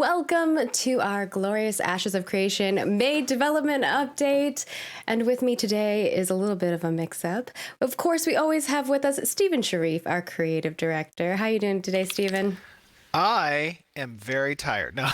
welcome to our glorious Ashes of Creation May development update. And with me today is a little bit of a mix-up. Of course, we always have with us Stephen Sharif, our creative director. How are you doing today, Stephen? I am very tired. No.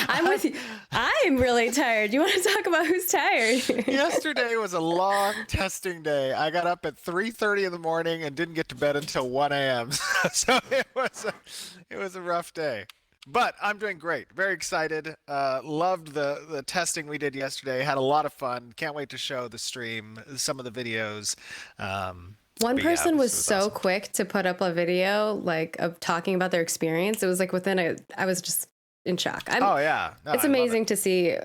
I'm with you. I'm really tired. You want to talk about who's tired? Yesterday was a long testing day. I got up at 3:30 in the morning and didn't get to bed until 1 a.m. So it was a rough day. But I'm doing great. Very excited. Loved the testing we did yesterday. Had a lot of fun. Can't wait to show the stream, some of the videos. One But yeah, person was it was so awesome. quick to put up a video like of talking about their experience. It was like I was just in shock. Oh yeah, no, It's I love it. amazing to see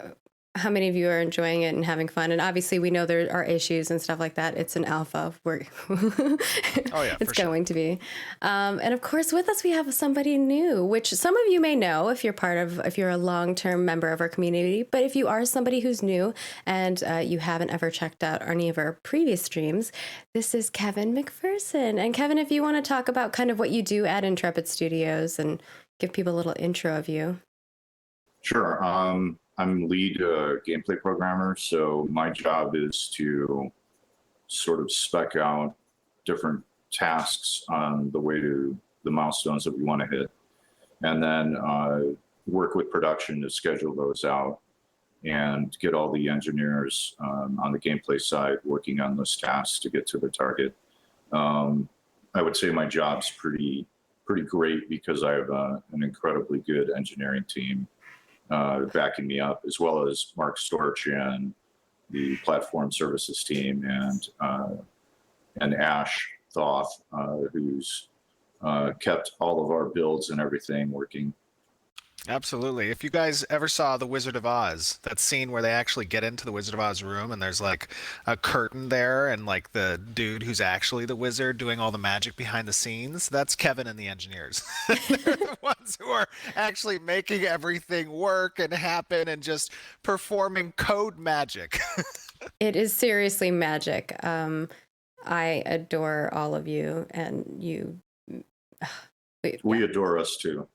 how many of you are enjoying it and having fun. And obviously we know there are issues and stuff like that. It's an alpha where Oh yeah, it's for sure. going to be. And of course with us, we have somebody new, which some of you may know if you're a long-term member of our community. But if you are somebody who's new and you haven't ever checked out any of our previous streams, this is Kevin McPherson. And Kevin, if you want to talk about kind of what you do at Intrepid Studios and give people a little intro of you. Sure. I'm lead gameplay programmer, so my job is to sort of spec out different tasks on the way to the milestones that we want to hit, and then work with production to schedule those out and get all the engineers on the gameplay side working on those tasks to get to the target. I would say my job's pretty great because I have an incredibly good engineering team backing me up, as well as Mark Storch and the platform services team, and Ash Thoth, who's kept all of our builds and everything working. Absolutely. If you guys ever saw The Wizard of Oz, that scene where they actually get into the Wizard of Oz room and there's like a curtain there and like the dude who's actually the wizard doing all the magic behind the scenes, that's Kevin and the engineers. They're the ones who are actually making everything work and happen and just performing code magic. It is seriously magic. I adore all of you, and you. We adore us too.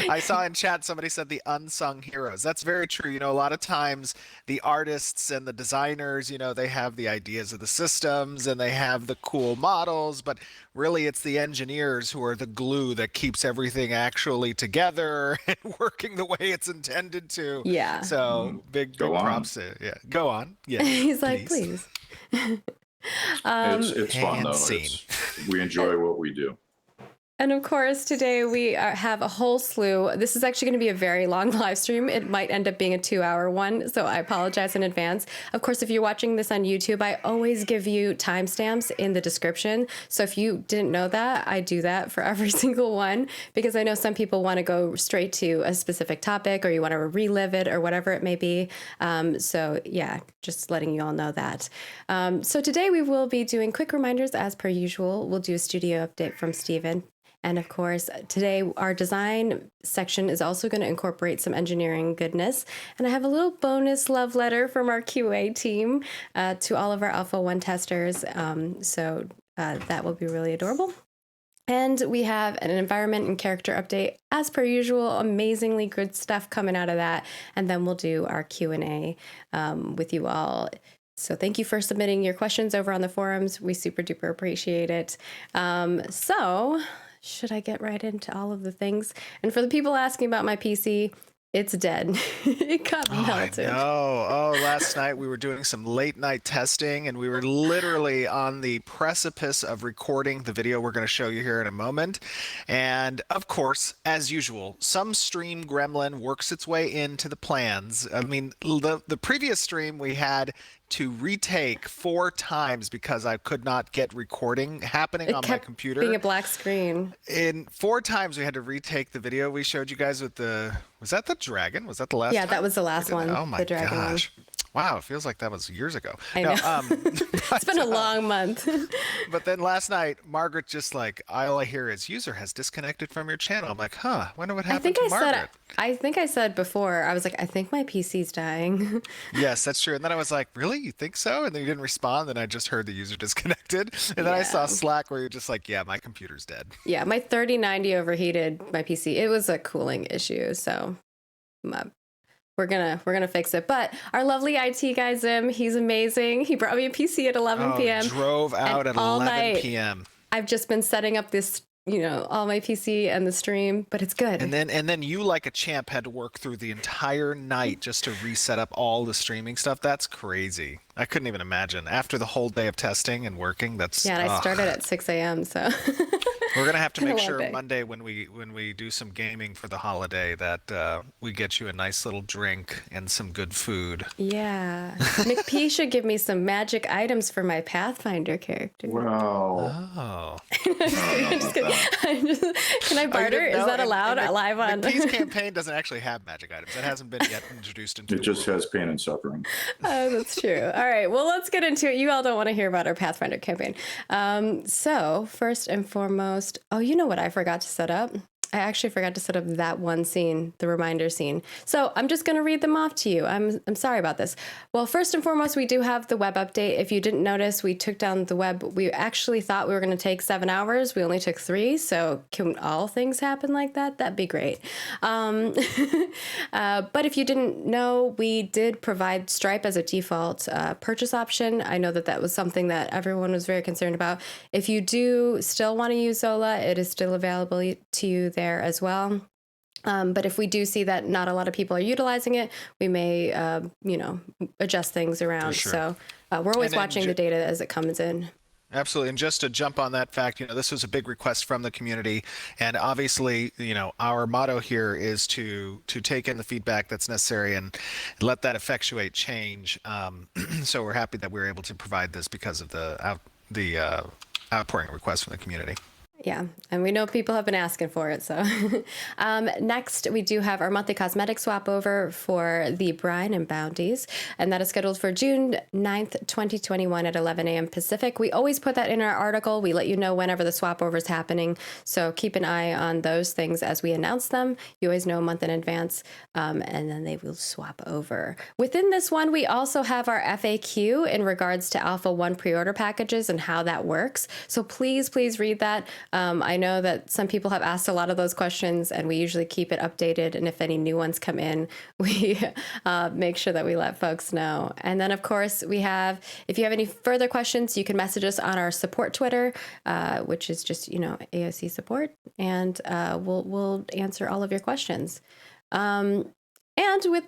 I saw in chat somebody said the unsung heroes. That's very true. A lot of times the artists and the designers, they have the ideas of the systems and they have the cool models, but really it's the engineers who are the glue that keeps everything actually together and working the way it's intended to. Yeah. So big Go on. props to, yeah. Go on. Yeah. He's like, please. It's fun though. scene. We enjoy what we do. And of course, today we have a whole slew. This is actually going to be a very long live stream. It might end up being a 2-hour one, so I apologize in advance. Of course, if you're watching this on YouTube, I always give you timestamps in the description. So if you didn't know that, I do that for every single one, because I know some people want to go straight to a specific topic or you want to relive it or whatever it may be. So yeah, just letting you all know that. So today we will be doing quick reminders as per usual. We'll do a studio update from Stephen. And of course, today our design section is also going to incorporate some engineering goodness. And I have a little bonus love letter from our QA team to all of our Alpha 1 testers. So that will be really adorable. And we have an environment and character update as per usual. Amazingly good stuff coming out of that. And then we'll do our Q&A with you all. So thank you for submitting your questions over on the forums. We super duper appreciate it. Should I get right into all of the things? And for the people asking about my PC, it's dead. It got melted. Oh, last night we were doing some late night testing and we were literally on the precipice of recording the video we're going to show you here in a moment. And of course, as usual, some stream gremlin works its way into the plans. I mean, the previous stream we had to retake 4 times because I could not get recording happening on my computer. Being a black screen. In 4 times we had to retake the video we showed you guys with was that the dragon? Was that the last Yeah, time? that was the last one. Oh my the dragon gosh. one. Wow, it feels like that was years ago. I No, know. It's been a long month. but then last night, Margaret just like, all I hear is user has disconnected from your channel. I'm like, huh, wonder what I happened think to I said Margaret. I think I said before, I was like, I think my PC's dying. Yes, that's true. And then I was like, really? You think so? And then you didn't respond. And I just heard the user disconnected. And then I saw Yeah. Slack where you're just like, yeah, my computer's dead. Yeah, my 3090 overheated my PC. It was a cooling issue, so uh, we're gonna fix it. But our lovely IT guy Zim, he's amazing. He brought me a PC at 11 Oh, p.m. drove out and at all 11 night p.m. I've just been setting up this, all my PC and the stream, but it's good. And then you like a champ had to work through the entire night just to reset up all the streaming stuff. That's crazy. I couldn't even imagine. After the whole day of testing and working, that's Yeah, and I ugh. started at 6 a.m. So We're gonna have to been a make long sure day. Monday when we do some gaming for the holiday that we get you a nice little drink and some good food. Yeah, McP should give me some magic items for my Pathfinder character. Well, Oh. I don't know about that. Can I Oh, you barter? didn't Is know? that allowed And live on? McPee's campaign doesn't actually have magic items. That hasn't been yet introduced into It the just rule. has pain and suffering. Oh, that's true. All right. Well, let's get into it. You all don't want to hear about our Pathfinder campaign. So, first and foremost, oh, you know what I forgot to set up? I actually forgot to set up that one scene, the reminder scene. So I'm just going to read them off to you. I'm sorry about this. Well, first and foremost, we do have the web update. If you didn't notice, we took down the web. We actually thought we were going to take 7 hours. We only took 3. So can all things happen like that? That'd be great. But if you didn't know, we did provide Stripe as a default purchase option. I know that that was something that everyone was very concerned about. If you do still want to use Zola, it is still available to you there as well. But if we do see that not a lot of people are utilizing it, we may, adjust things around. sure. So we're always And then watching the data as it comes in. Absolutely. And just to jump on that fact, this was a big request from the community. And obviously, our motto here is to take in the feedback that's necessary and let that effectuate change. So we're happy that we were able to provide this because of the outpouring requests from the community. Yeah, and we know people have been asking for it. So next, we do have our monthly cosmetic swap over for the Brine and Bounties, and that is scheduled for June 9th, 2021 at 11 a.m. Pacific. We always put that in our article. We let you know whenever the swap over is happening, so keep an eye on those things as we announce them. You always know a month in advance, and then they will swap over. Within this one, we also have our FAQ in regards to Alpha 1 pre-order packages and how that works. So please read that. I know that some people have asked a lot of those questions, and we usually keep it updated. And if any new ones come in, we make sure that we let folks know. And then, of course, we have, if you have any further questions, you can message us on our support Twitter, which is just, AOC support, and we'll answer all of your questions. And with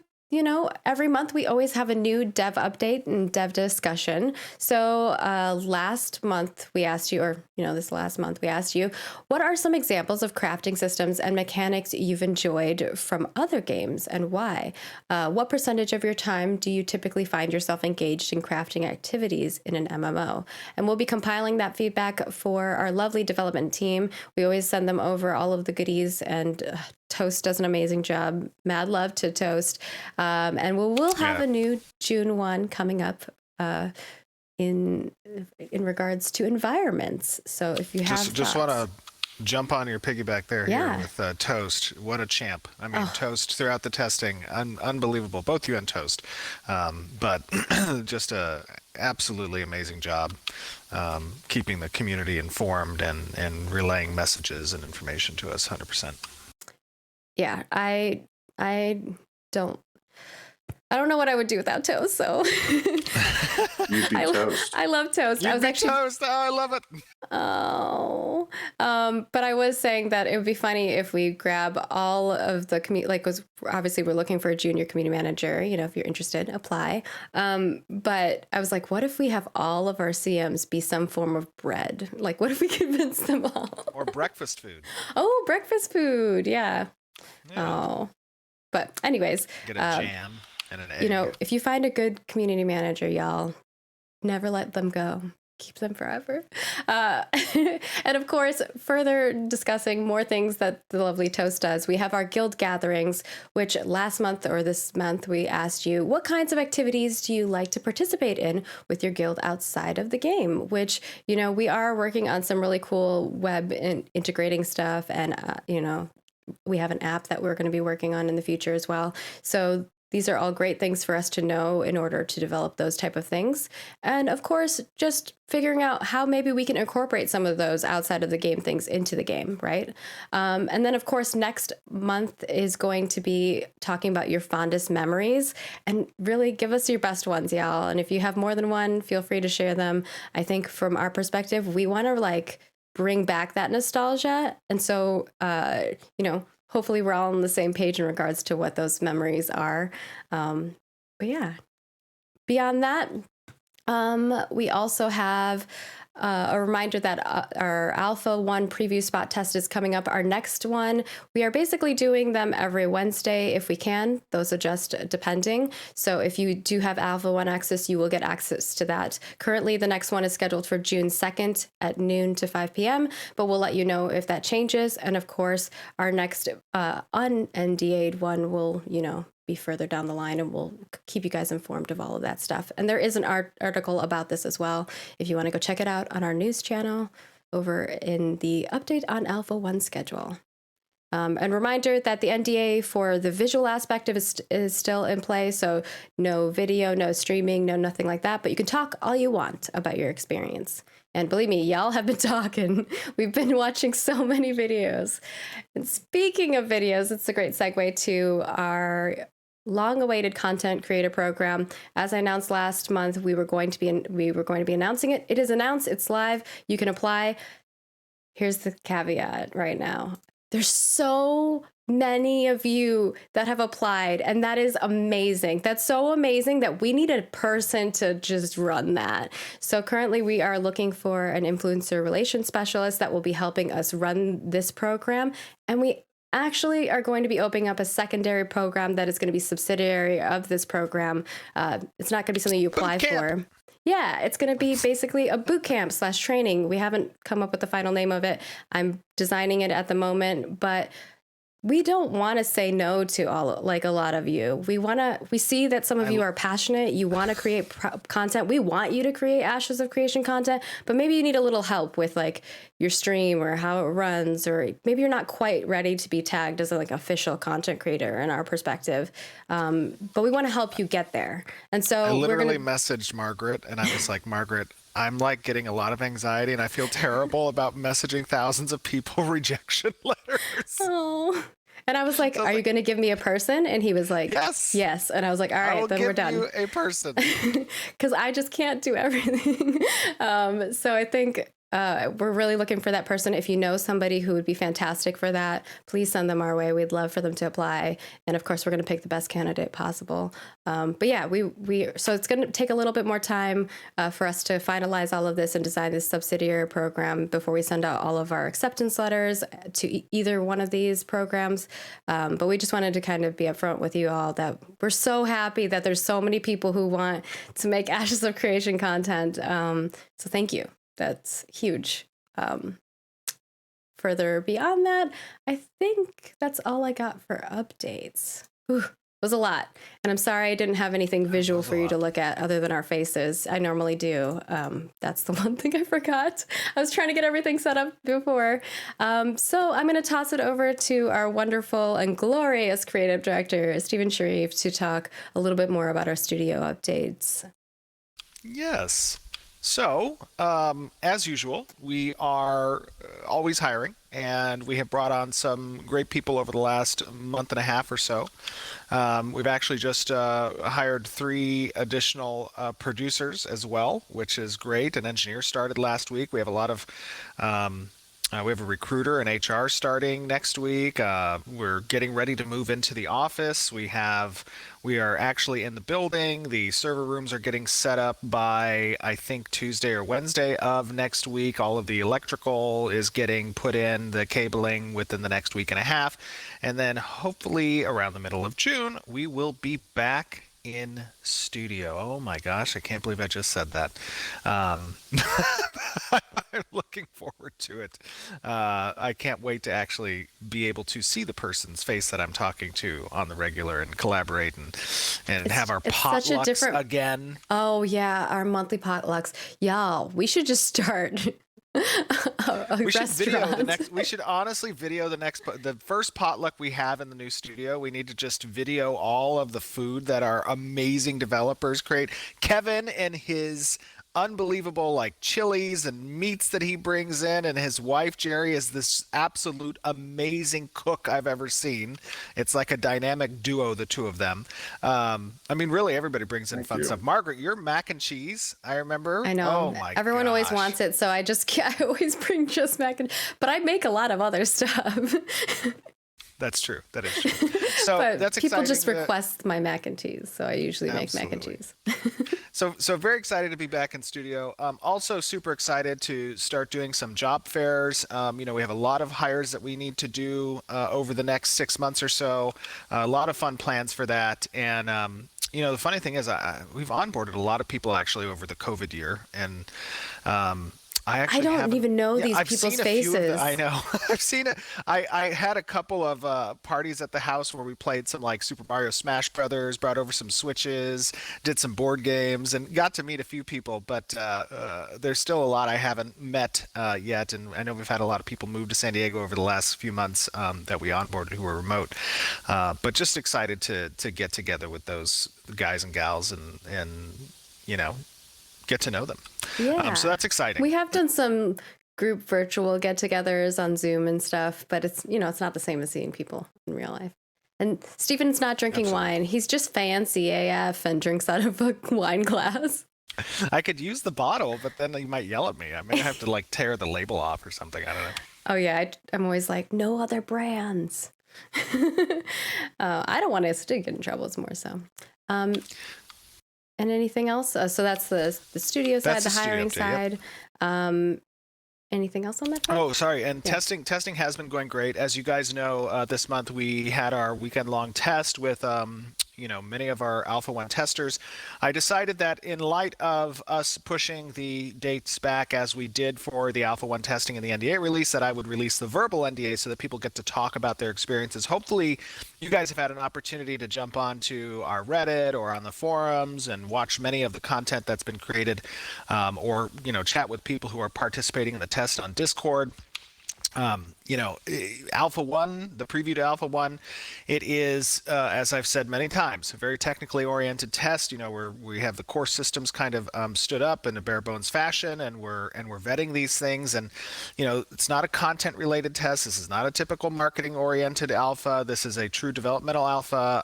every month we always have a new dev update and dev discussion. So last month we asked you, or this last month we asked you, what are some examples of crafting systems and mechanics you've enjoyed from other games and why? What percentage of your time do you typically find yourself engaged in crafting activities in an MMO? And we'll be compiling that feedback for our lovely development team. We always send them over all of the goodies, and Toast does an amazing job. Mad love to Toast. And we'll have a new June 1 coming up in regards to environments. So if you have Just thoughts. want to jump on your piggyback there Yeah. here with Toast. What a champ. I mean, Toast throughout the testing, unbelievable. Both you and Toast. But just a absolutely amazing job keeping the community informed and relaying messages and information to us 100%. Yeah, I don't know what I would do without Toast. So You'd be toast. I love Toast. You'd I was be actually Toast. Oh, I love it. but I was saying that it would be funny if we grab all of the obviously we're looking for a junior community manager. If you're interested, apply. But I was like, what if we have all of our CMs be some form of bread? Like, what if we convince them all? Or breakfast food. Oh, breakfast food. Yeah. Yeah. Oh, but anyways, Get a jam and an egg. if you find a good community manager, y'all, never let them go. keep them forever. Uh, and of course, further discussing more things that the lovely Toast does, we have our guild gatherings, which last month or this month, we asked you, what kinds of activities do you like to participate in with your guild outside of the game? Which, you know, we are working on some really cool web integrating stuff. And, you know, we have an app that we're going to be working on in the future as well. So these are all great things for us to know in order to develop those type of things. And of course, just figuring out how maybe we can incorporate some of those outside of the game things into the game, right? And then, of course, next month is going to be talking about your fondest memories and really give us your best ones, y'all. And if you have more than one, feel free to share them. I think from our perspective, we want to like bring back that nostalgia. And so, you know, hopefully we're all on the same page in regards to what those memories are. But yeah, beyond that, we also have a reminder that our Alpha 1 preview spot test is coming up. Our next one, we are basically doing them every Wednesday if we can. Those are just depending. So if you do have Alpha 1 access, you will get access to that. Currently, the next one is scheduled for June 2nd at noon to 5 p.m., but we'll let you know if that changes. And of course, our next un-NDA'd one will, you know, be further down the line, and we'll keep you guys informed of all of that stuff. And there is an article about this as well, if you want to go check it out on our news channel over in the update on Alpha 1 schedule. And reminder that the NDA for the visual aspect of it is still in play, so no video, no streaming, no nothing like that, but you can talk all you want about your experience. And believe me, y'all have been talking. We've been watching so many videos. And speaking of videos, it's a great segue to our long-awaited content creator program. As I announced last month, we were going to be announcing it. It is announced. It's live. You can apply. Here's the caveat right now. There's so many of you that have applied, and that is amazing. That's so amazing that we need a person to just run that. So currently we are looking for an influencer relations specialist that will be helping us run this program. And we actually are going to be opening up a secondary program that is going to be subsidiary of this program. It's not going to be something you apply for. Yeah, it's going to be basically a boot camp / training. We haven't come up with the final name of it. I'm designing it at the moment, but we don't want to say no to a lot of you. We see that some of you are passionate. You want to create content. We want you to create Ashes of Creation content, but maybe you need a little help with like your stream or how it runs, or maybe you're not quite ready to be tagged as like official content creator in our perspective. But we want to help you get there. And so I literally messaged Margaret and I was like, Margaret, I'm like getting a lot of anxiety and I feel terrible about messaging thousands of people rejection letters. Oh. And I was like, are you going to give me a person? And he was like, yes. Yes. And I was like, all right, then we're done. I will give you a person. Because I just can't do everything. So I think we're really looking for that person. If you know somebody who would be fantastic for that, please send them our way. We'd love for them to apply. And of course, we're going to pick the best candidate possible. But yeah, so it's going to take a little bit more time for us to finalize all of this and design this subsidiary program before we send out all of our acceptance letters to either one of these programs. But we just wanted to kind of be upfront with you all that we're so happy that there's so many people who want to make Ashes of Creation content. So thank you. That's huge. Further beyond that, I think that's all I got for updates. Whew, it was a lot. And I'm sorry I didn't have anything visual for you to look at other than our faces. I normally do. That's the one thing I forgot. I was trying to get everything set up before. So I'm going to toss it over to our wonderful and glorious creative director, Stephen Sharif, to talk a little bit more about our studio updates. Yes. So, as usual, we are always hiring, and we have brought on some great people over the last month and a half or so. We've actually just hired 3 additional producers as well, which is great. An engineer started last week. We have a lot of we have a recruiter and HR starting next week. We're getting ready to move into the office. We are actually in the building. The server rooms are getting set up by, I think, Tuesday or Wednesday of next week. All of the electrical is getting put in, the cabling within the next week and a half. And then hopefully around the middle of June, we will be back in studio. Oh my gosh, I can't believe I just said that. Um, I'm looking forward to it. I can't wait to actually be able to see the person's face that I'm talking to on the regular and collaborate and have our It's such a potlucks different. again. Oh yeah, our monthly potlucks. Y'all, we should just start a We should video the restaurant. next. We should honestly video the first potluck we have in the new studio. We need to just video all of the food that our amazing developers create. Kevin and his unbelievable like chilies and meats that he brings in, and his wife Jerry is this absolute amazing cook I've ever seen. It's like a dynamic duo, the two of them. I mean, really, everybody brings in Thank fun you. stuff. Margaret, your mac and cheese, I remember. I know. Oh my Everyone always gosh. wants it, so I always bring just mac and but I make a lot of other stuff. That's true. That is true. So But that's people exciting. just request my mac and cheese, so I usually make mac and Absolutely. cheese. So very excited to be back in studio. Also super excited to start doing some job fairs. We have a lot of hires that we need to do over the next 6 months or so. A lot of fun plans for that. And the funny thing is, we've onboarded a lot of people actually over the COVID year, and I I actually don't haven't. even know Yeah, these I've people's seen a few of faces. I know. I've seen it. I had a couple of parties at the house where we played some like Super Mario Smash Brothers, brought over some Switches, did some board games, and got to meet a few people. But there's still a lot I haven't met yet, and I know we've had a lot of people move to San Diego over the last few months that we onboarded who were remote. But just excited to get together with those guys and gals and you know get to know them. Yeah. So that's exciting. We have done some group virtual get-togethers on Zoom and stuff, but it's not the same as seeing people in real life. And Stephen's not drinking Absolutely. wine. He's just fancy AF and drinks out of a wine glass. I could use the bottle, but then you might yell at me. I may have to like tear the label off or something. I don't know. Oh yeah, I'm always like, no other brands. I don't want us to get in trouble. It's more so. And anything else? So that's the studio side, That's the the studio hiring update, yep. side. Anything else on that front? Oh, sorry. And Yeah. testing has been going great. As you guys know, this month we had our weekend-long test with many of our Alpha 1 testers. I decided that in light of us pushing the dates back as we did for the Alpha 1 testing and the NDA release, that I would release the verbal NDA so that people get to talk about their experiences. Hopefully, you guys have had an opportunity to jump onto our Reddit or on the forums and watch many of the content that's been created, or chat with people who are participating in the test on Discord. Alpha 1, the preview to Alpha 1, it is, as I've said many times, a very technically oriented test, where we have the core systems kind of stood up in a bare bones fashion, and we're vetting these things. And, it's not a content related test. This is not a typical marketing oriented alpha. This is a true developmental alpha.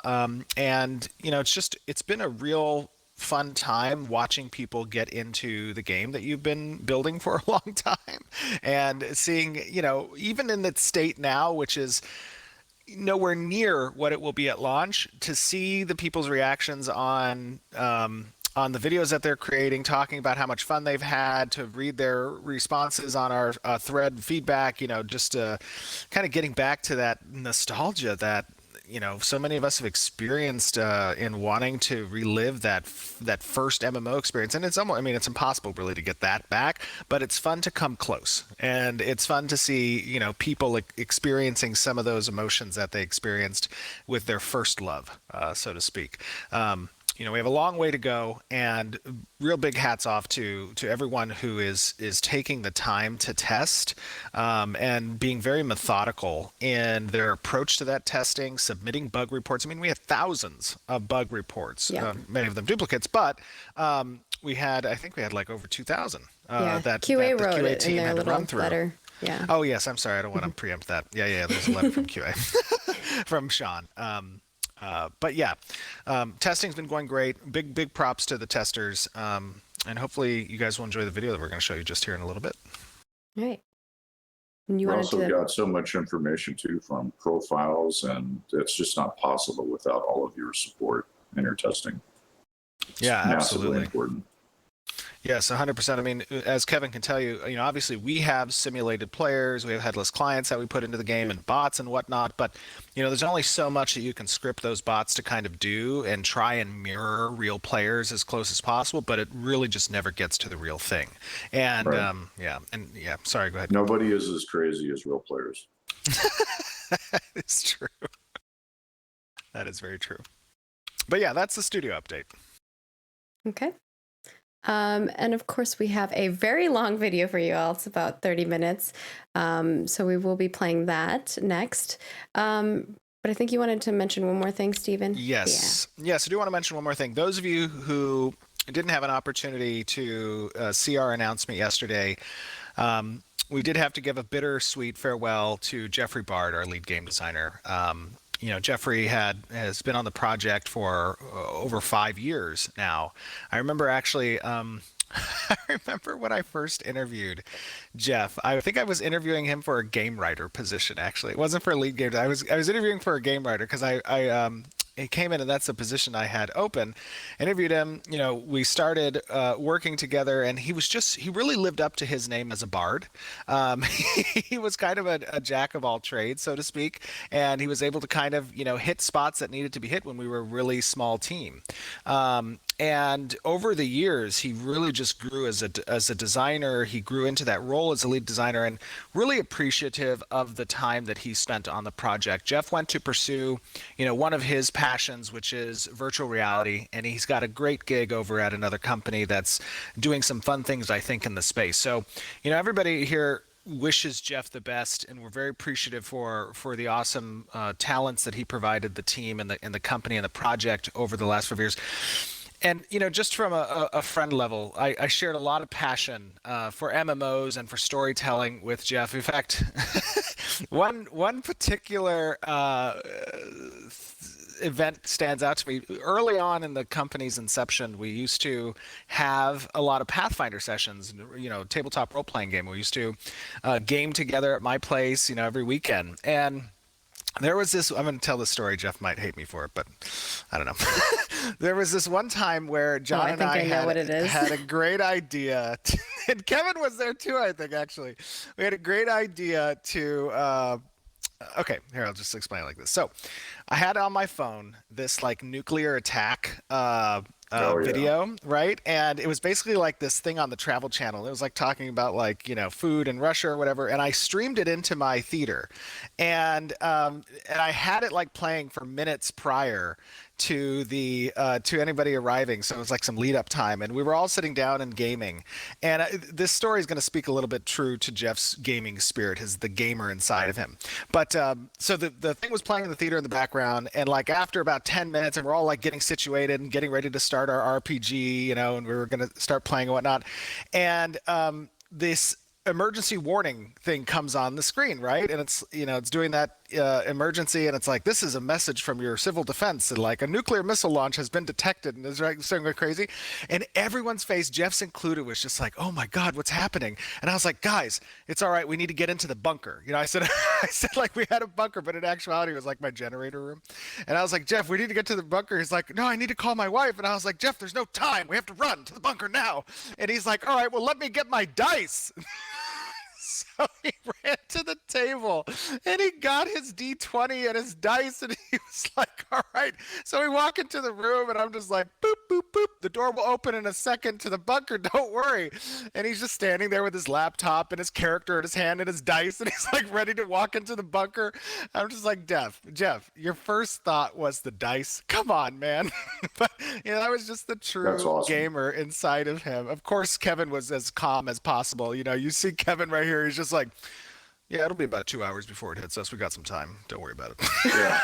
It's been a real fun time watching people get into the game that you've been building for a long time, and seeing, even in its state now, which is nowhere near what it will be at launch, to see the people's reactions on the videos that they're creating, talking about how much fun they've had, to read their responses on our thread feedback, just kind of getting back to that nostalgia that so many of us have experienced in wanting to relive that first MMO experience. And it's it's impossible really to get that back, but it's fun to come close, and it's fun to see people experiencing some of those emotions that they experienced with their first love, so to speak. We have a long way to go, and real big hats off to everyone who is taking the time to test, and being very methodical in their approach to that testing, submitting bug reports. I mean, we have thousands of bug reports, Yeah. many of them duplicates, but I think we had like over 2,000 Yeah. that QA the wrote QA it in team their had to little run through. letter. Yeah. Oh yes, I'm sorry, I don't want to preempt that. Yeah, there's a letter from QA from Sean. But yeah, testing's been going great. Big props to the testers. And hopefully you guys will enjoy the video that we're going to show you just here in a little bit. All right. And you We wanted also to. got so much information too from profiles, and it's just not possible without all of your support and your testing. It's Yeah, massively absolutely. important. Yes, 100%. I mean, as Kevin can tell you, obviously we have simulated players, we have headless clients that we put into the game and bots and whatnot, but there's only so much that you can script those bots to kind of do and try and mirror real players as close as possible, but it really just never gets to the real thing. And Right. yeah, sorry, go ahead. Nobody is as crazy as real players. It's true. That is very true. But yeah, that's the studio update. Okay. And of course, we have a very long video for you all. It's about 30 minutes. So we will be playing that next. But I think you wanted to mention one more thing, Stephen. Yes. Yes, I do want to mention one more thing. Those of you who didn't have an opportunity to see our announcement yesterday, we did have to give a bittersweet farewell to Jeffrey Bard, our lead game designer. Jeffrey has been on the project for over 5 years now. I remember actually, I remember when I first interviewed Jeff. I think I was interviewing him for a game writer position. Actually, it wasn't for a lead game. I was interviewing for a game writer because he came in and that's the position I had open. Interviewed him. We started working together, and he really lived up to his name as a bard. He was kind of a jack of all trades, so to speak, and he was able to kind of hit spots that needed to be hit when we were a really small team. And over the years, he really just grew as a designer. He grew into that role as a lead designer, and really appreciative of the time that he spent on the project. Jeff went to pursue, one of his passions, which is virtual reality, and he's got a great gig over at another company that's doing some fun things, I think, in the space. So, everybody here wishes Jeff the best, and we're very appreciative for the awesome talents that he provided the team and the company and the project over the last 5 years. And just from a friend level, I shared a lot of passion for MMOs and for storytelling with Jeff. In fact, one particular event stands out to me. Early on in the company's inception, we used to have a lot of Pathfinder sessions, tabletop role-playing game. We used to game together at my place, every weekend. And there was this, I'm going to tell the story. Jeff might hate me for it, but I don't know. There was this one time where John and I had a great idea. And Kevin was there too, I think, actually. We had a great idea to, okay, here, I'll just explain it like this. So I had on my phone this like nuclear attack video, right? And it was basically like this thing on the Travel Channel. It was like talking about like, food in Russia or whatever. And I streamed it into my theater. And I had it like playing for minutes prior to anybody arriving, so it was like some lead up time, and we were all sitting down and gaming. And this story is going to speak a little bit true to Jeff's gaming spirit, the gamer inside of him. But so the thing was playing in the theater in the background, and like after about 10 minutes, and we're all like getting situated and getting ready to start our RPG, and we were going to start playing and whatnot, and this emergency warning thing comes on the screen, right? And it's it's doing that emergency, and it's like, this is a message from your civil defense, and like a nuclear missile launch has been detected, and it's starting crazy. And everyone's face, Jeff's included, was just like, oh my god, what's happening? And I was like, guys, it's all right, we need to get into the bunker. I said like we had a bunker, but in actuality it was like my generator room. And I was like, Jeff, we need to get to the bunker. He's like, no, I need to call my wife. And I was like, Jeff, there's no time, we have to run to the bunker now. And he's like, all right, well, let me get my dice. So he ran to the table and he got his D20 and his dice, and he was like, all right. So we walk into the room, and I'm just like, boop, boop, boop. The door will open in a second to the bunker, don't worry. And he's just standing there with his laptop and his character in his hand and his dice, and he's like ready to walk into the bunker. I'm just like, Jeff, your first thought was the dice? Come on, man. But that was just the true gamer inside of him. Of course, Kevin was as calm as possible. You see Kevin right here. He's just like, yeah, it'll be about 2 hours before it hits us. We got some time. Don't worry about it. Yeah.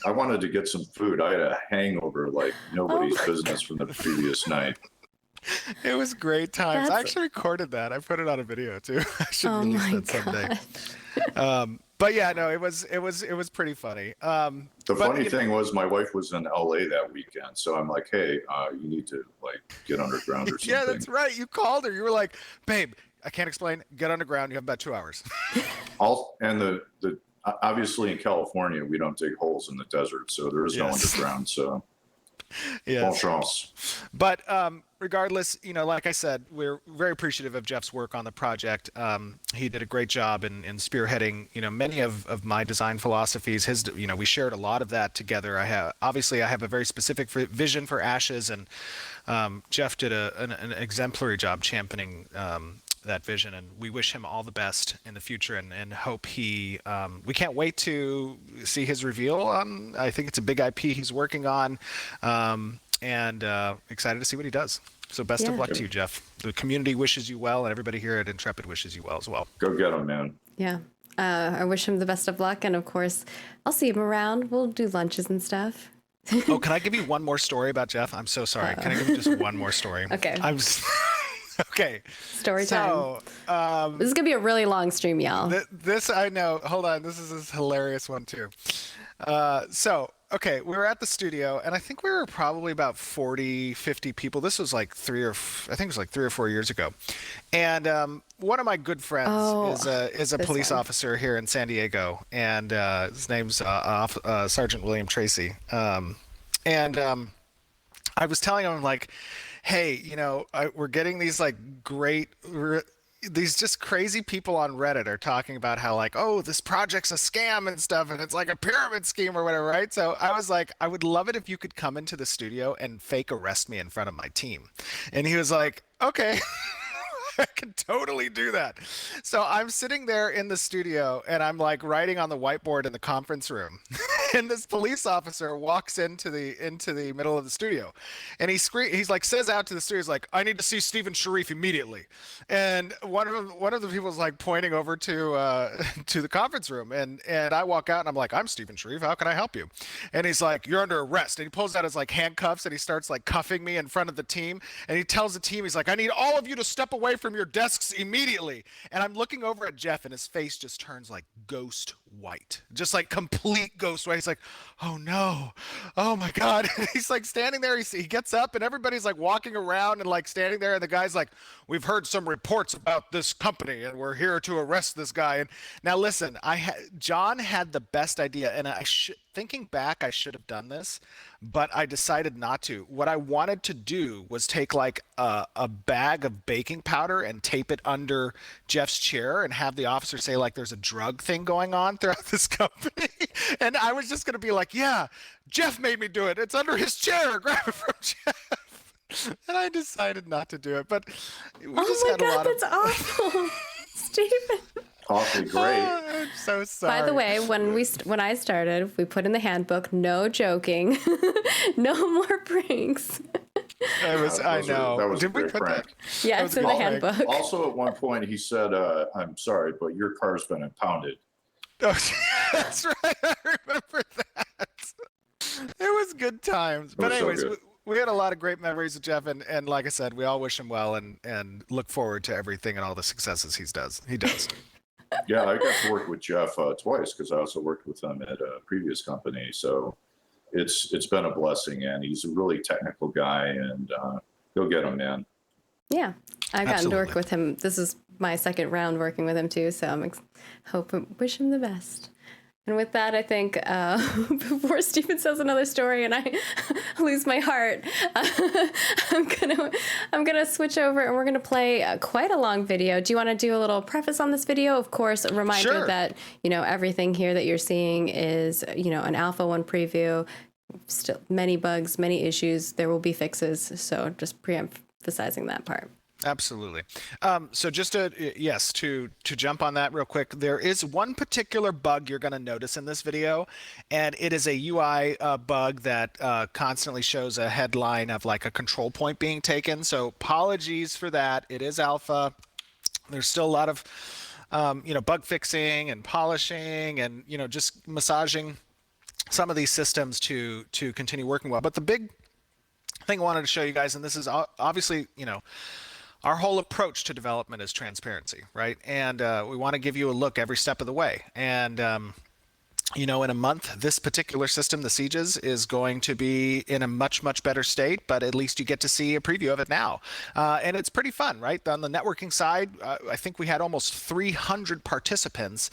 I wanted to get some food. I had a hangover like nobody's business from the previous night. It was great times. I actually recorded that. I put it on a video too. I should release that someday. But yeah, no, it was pretty funny. The funny thing was, my wife was in LA that weekend, so I'm like, hey, you need to like get underground or something. Yeah, that's right. You called her. You were like, babe, I can't explain. Get underground. You have about 2 hours. And the obviously in California we don't dig holes in the desert, so there is no underground. So, yes. Bon chance. But regardless, like I said, we're very appreciative of Jeff's work on the project. He did a great job in spearheading, many of my design philosophies. We shared a lot of that together. I have a very specific vision for Ashes, and Jeff did an exemplary job championing that vision, and we wish him all the best in the future, and hope we can't wait to see his reveal on, I think it's a big IP he's working on, and excited to see what he does. So best of luck to you, Jeff. The community wishes you well, and everybody here at Intrepid wishes you well as well. Go get him, man. Yeah. I wish him the best of luck, and of course, I'll see him around. We'll do lunches and stuff. Oh, can I give you one more story about Jeff? I'm so sorry. Can I give you just one more story? Okay. Okay. Story time. So, this is gonna be a really long stream, y'all. This I know. Hold on. This is a hilarious one too. Okay, we were at the studio, and I think we were probably about 40, 50 people. This was like 3 or 4 years ago. And one of my good friends is a police officer here in San Diego, and his name's Sergeant William Tracy. I was telling him, like, hey, we're getting these like these just crazy people on Reddit are talking about how, like, oh, this project's a scam and stuff, and it's like a pyramid scheme or whatever, right? So I was like, I would love it if you could come into the studio and fake arrest me in front of my team. And he was like, okay. I can totally do that. So I'm sitting there in the studio, and I'm like writing on the whiteboard in the conference room. And this police officer walks into the middle of the studio, and he's like, says out to the studio, he's like, I need to see Stephen Sharif immediately. And one of the people is like pointing over to the conference room, and I walk out, and I'm like, I'm Stephen Sharif, how can I help you? And he's like, you're under arrest. And he pulls out his like handcuffs, and he starts like cuffing me in front of the team, and he tells the team, he's like, I need all of you to step away from your desks immediately. And I'm looking over at Jeff, and his face just turns like ghost white, just like complete ghost white. He's like, oh no, oh my God. And he's like standing there, he gets up, and everybody's like walking around and like standing there, and the guy's like, we've heard some reports about this company, and we're here to arrest this guy. And now listen, John had the best idea, and thinking back, I should have done this, but I decided not to. What I wanted to do was take like a bag of baking powder and tape it under Jeff's chair, and have the officer say like there's a drug thing going on throughout this company. And I was just going to be like, yeah, Jeff made me do it. It's under his chair. Grab it from Jeff. And I decided not to do it. But we just had a lot that's awful. Stephen. Awfully great. I'm so sorry. By the way, when I started, we put in the handbook, no joking, no more pranks. I know. That was Did a great we put prank. that? Yeah, it's in the handbook. Also, at one point, he said, I'm sorry, but your car's been impounded. Oh, that's right. I remember that. It was good times. But anyways, we had a lot of great memories with Jeff, and like I said, we all wish him well, and look forward to everything and all the successes he does. Yeah, I got to work with Jeff twice, because I also worked with him at a previous company. So it's been a blessing, and he's a really technical guy, and go get him, man. Yeah, I've gotten to work Absolutely. with him. This is my second round working with him too, so I'm wish him the best. And with that, I think before Stephen says another story and I lose my heart, I'm gonna switch over, and we're gonna play quite a long video. Do you want to do a little preface on this video? Of course, a reminder Sure. that everything here that you're seeing is an Alpha 1 preview. Still many bugs, many issues. There will be fixes, so just pre-emphasizing that part. Absolutely. So just to jump on that real quick, there is one particular bug you're going to notice in this video, and it is a UI bug that constantly shows a headline of like a control point being taken. So apologies for that. It is alpha. There's still a lot of bug fixing and polishing and just massaging some of these systems to continue working well. But the big thing I wanted to show you guys, and this is obviously our whole approach to development is transparency, right? And we want to give you a look every step of the way. And in a month, this particular system, the Sieges, is going to be in a much, much better state, but at least you get to see a preview of it now. And it's pretty fun, right? On the networking side, I think we had almost 300 participants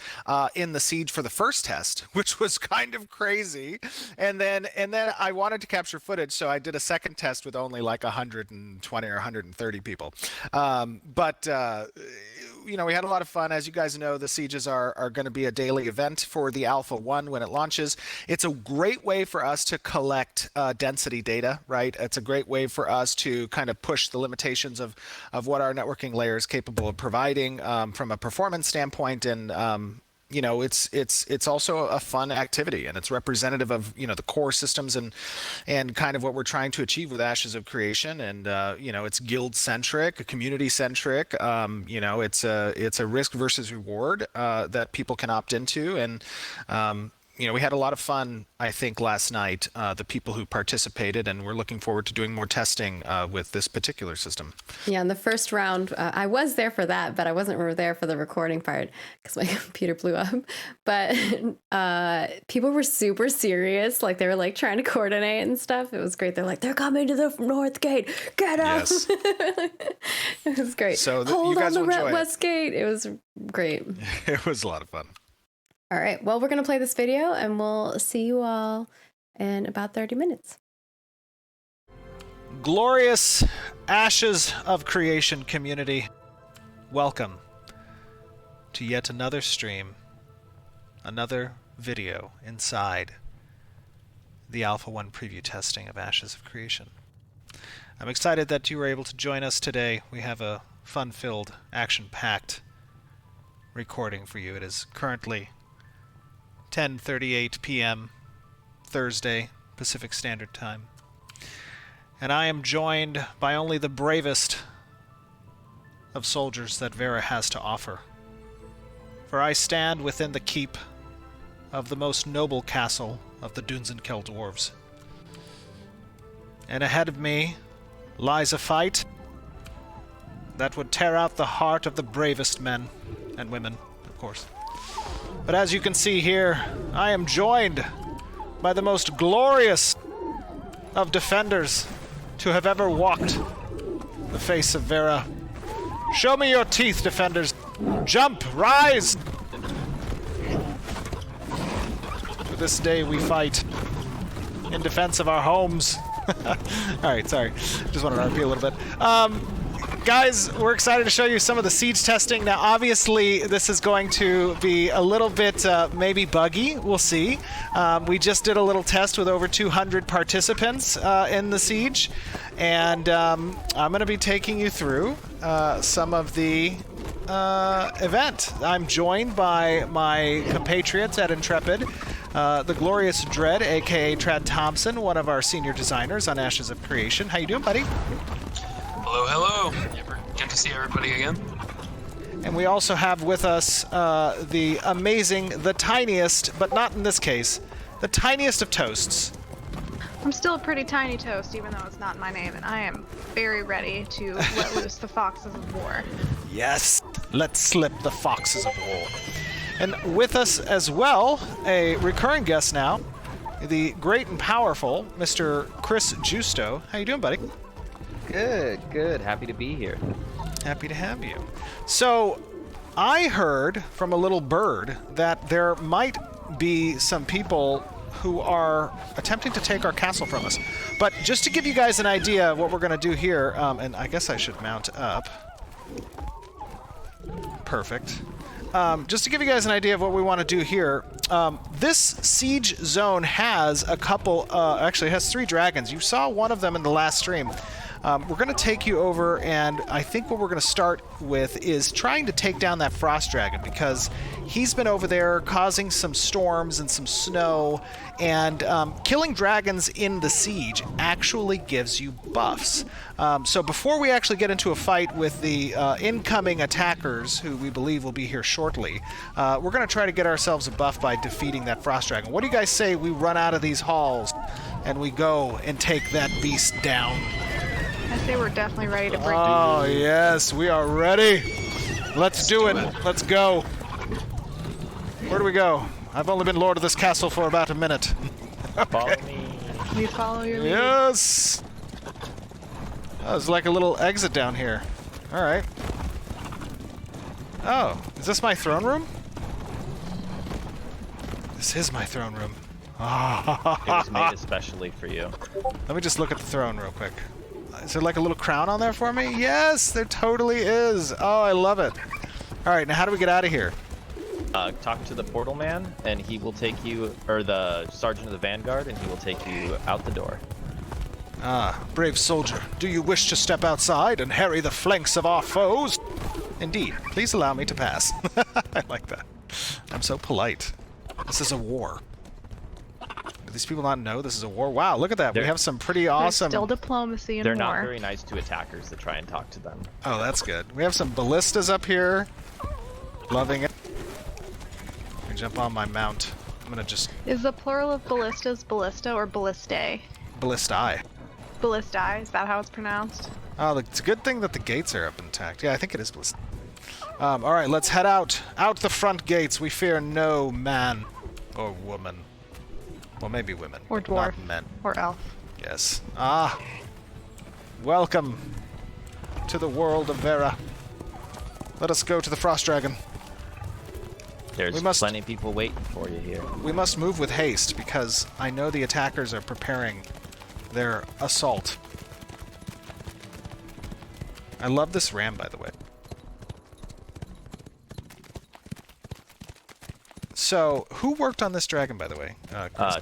in the Siege for the first test, which was kind of crazy. And then I wanted to capture footage, so I did a second test with only like 120 or 130 people. We had a lot of fun. As you guys know, the Sieges are going to be a daily event for the Alpha 1 when it launches. It's a great way for us to collect density data, right? It's a great way for us to kind of push the limitations of what our networking layer is capable of providing from a performance standpoint. And it's also a fun activity, and it's representative of the core systems and kind of what we're trying to achieve with Ashes of Creation. And it's guild centric, community centric. It's a risk versus reward that people can opt into, and we had a lot of fun, I think, last night, the people who participated, and we're looking forward to doing more testing with this particular system. Yeah, in the first round, I was there for that, but I wasn't there for the recording part because my computer blew up. But people were super serious. Like, they were, like, trying to coordinate and stuff. It was great. They're like, they're coming to the north gate. Get out! Yes. It was great. So Hold you guys on will the enjoy west gate. It was great. It was a lot of fun. All right. Well, we're going to play this video, and we'll see you all in about 30 minutes. Glorious Ashes of Creation community, welcome to yet another stream, another video inside the Alpha 1 preview testing of Ashes of Creation. I'm excited that you were able to join us today. We have a fun-filled, action-packed recording for you. It is currently 10:38 p.m. Thursday, Pacific Standard Time. And I am joined by only the bravest of soldiers that Vera has to offer. For I stand within the keep of the most noble castle of the Dunzenkel dwarves. And ahead of me lies a fight that would tear out the heart of the bravest men and women, of course. But as you can see here, I am joined by the most glorious of defenders to have ever walked the face of Vera. Show me your teeth, defenders. Jump, rise! For this day we fight in defense of our homes. Alright, sorry. Just wanted to RP a little bit. Guys, we're excited to show you some of the Siege testing. Now, obviously, this is going to be a little bit maybe buggy. We'll see. We just did a little test with over 200 participants in the Siege. And I'm going to be taking you through some of the event. I'm joined by my compatriots at Intrepid. The glorious Dread, a.k.a. Trad Thompson, one of our senior designers on Ashes of Creation. How you doing, buddy? Hello, hello. Good to see everybody again. And we also have with us the amazing, the tiniest, but not in this case, the tiniest of toasts. I'm still a pretty tiny toast, even though it's not my name, and I am very ready to let loose the foxes of war. Yes, let's slip the foxes of war. And with us as well, a recurring guest now, the great and powerful Mr. Chris Justo. How you doing, buddy? Good. Happy to be here. Happy to have you. So, I heard from a little bird that there might be some people who are attempting to take our castle from us. But just to give you guys an idea of what we're going to do here, and I guess I should mount up. Perfect. Just to give you guys an idea of what we want to do here, this siege zone has a couple, actually it has 3 dragons. You saw one of them in the last stream. We're going to take you over, and I think what we're going to start with is trying to take down that frost dragon, because he's been over there causing some storms and some snow, and killing dragons in the siege actually gives you buffs. So before we actually get into a fight with the incoming attackers, who we believe will be here shortly, we're going to try to get ourselves a buff by defeating that frost dragon. What do you guys say we run out of these halls and we go and take that beast down? I say we're definitely ready to break. Oh, yes, we are ready. Let's do it. Let's go. Where do we go? I've only been lord of this castle for about a minute. Follow me. We follow your lead. Yes! Oh, there's like a little exit down here. Alright. Oh, is this my throne room? This is my throne room. It was made especially for you. Let me just look at the throne real quick. Is there like a little crown on there for me? Yes, there totally is. Oh, I love it. Alright, now how do we get out of here? Talk to the portal man, and he will take you, or the sergeant of the vanguard, and he will take you out the door. Ah, brave soldier, do you wish to step outside and harry the flanks of our foes? Indeed, please allow me to pass. I like that. I'm so polite. This is a war. Do these people not know this is a war? Wow, look at that. We have some pretty awesome... There's still diplomacy and They're war. not very nice to attackers that try and talk to them. Oh, that's good. We have some ballistas up here. Loving it. Let me jump on my mount. I'm gonna just... Is the plural of ballistas ballista or ballistae? Ballistae. Ballistae, is that how it's pronounced? Oh, it's a good thing that the gates are up intact. Yeah, I think it is ballista. Alright, let's head out. Out the front gates. We fear no man or woman. Well, maybe women. Or but dwarf. Not men. Or elf. Yes. Ah. Welcome to the world of Vera. Let us go to the Frost Dragon. There's plenty of people waiting for you here. We must move with haste because I know the attackers are preparing their assault. I love this ram, by the way. So, who worked on this dragon, by the way?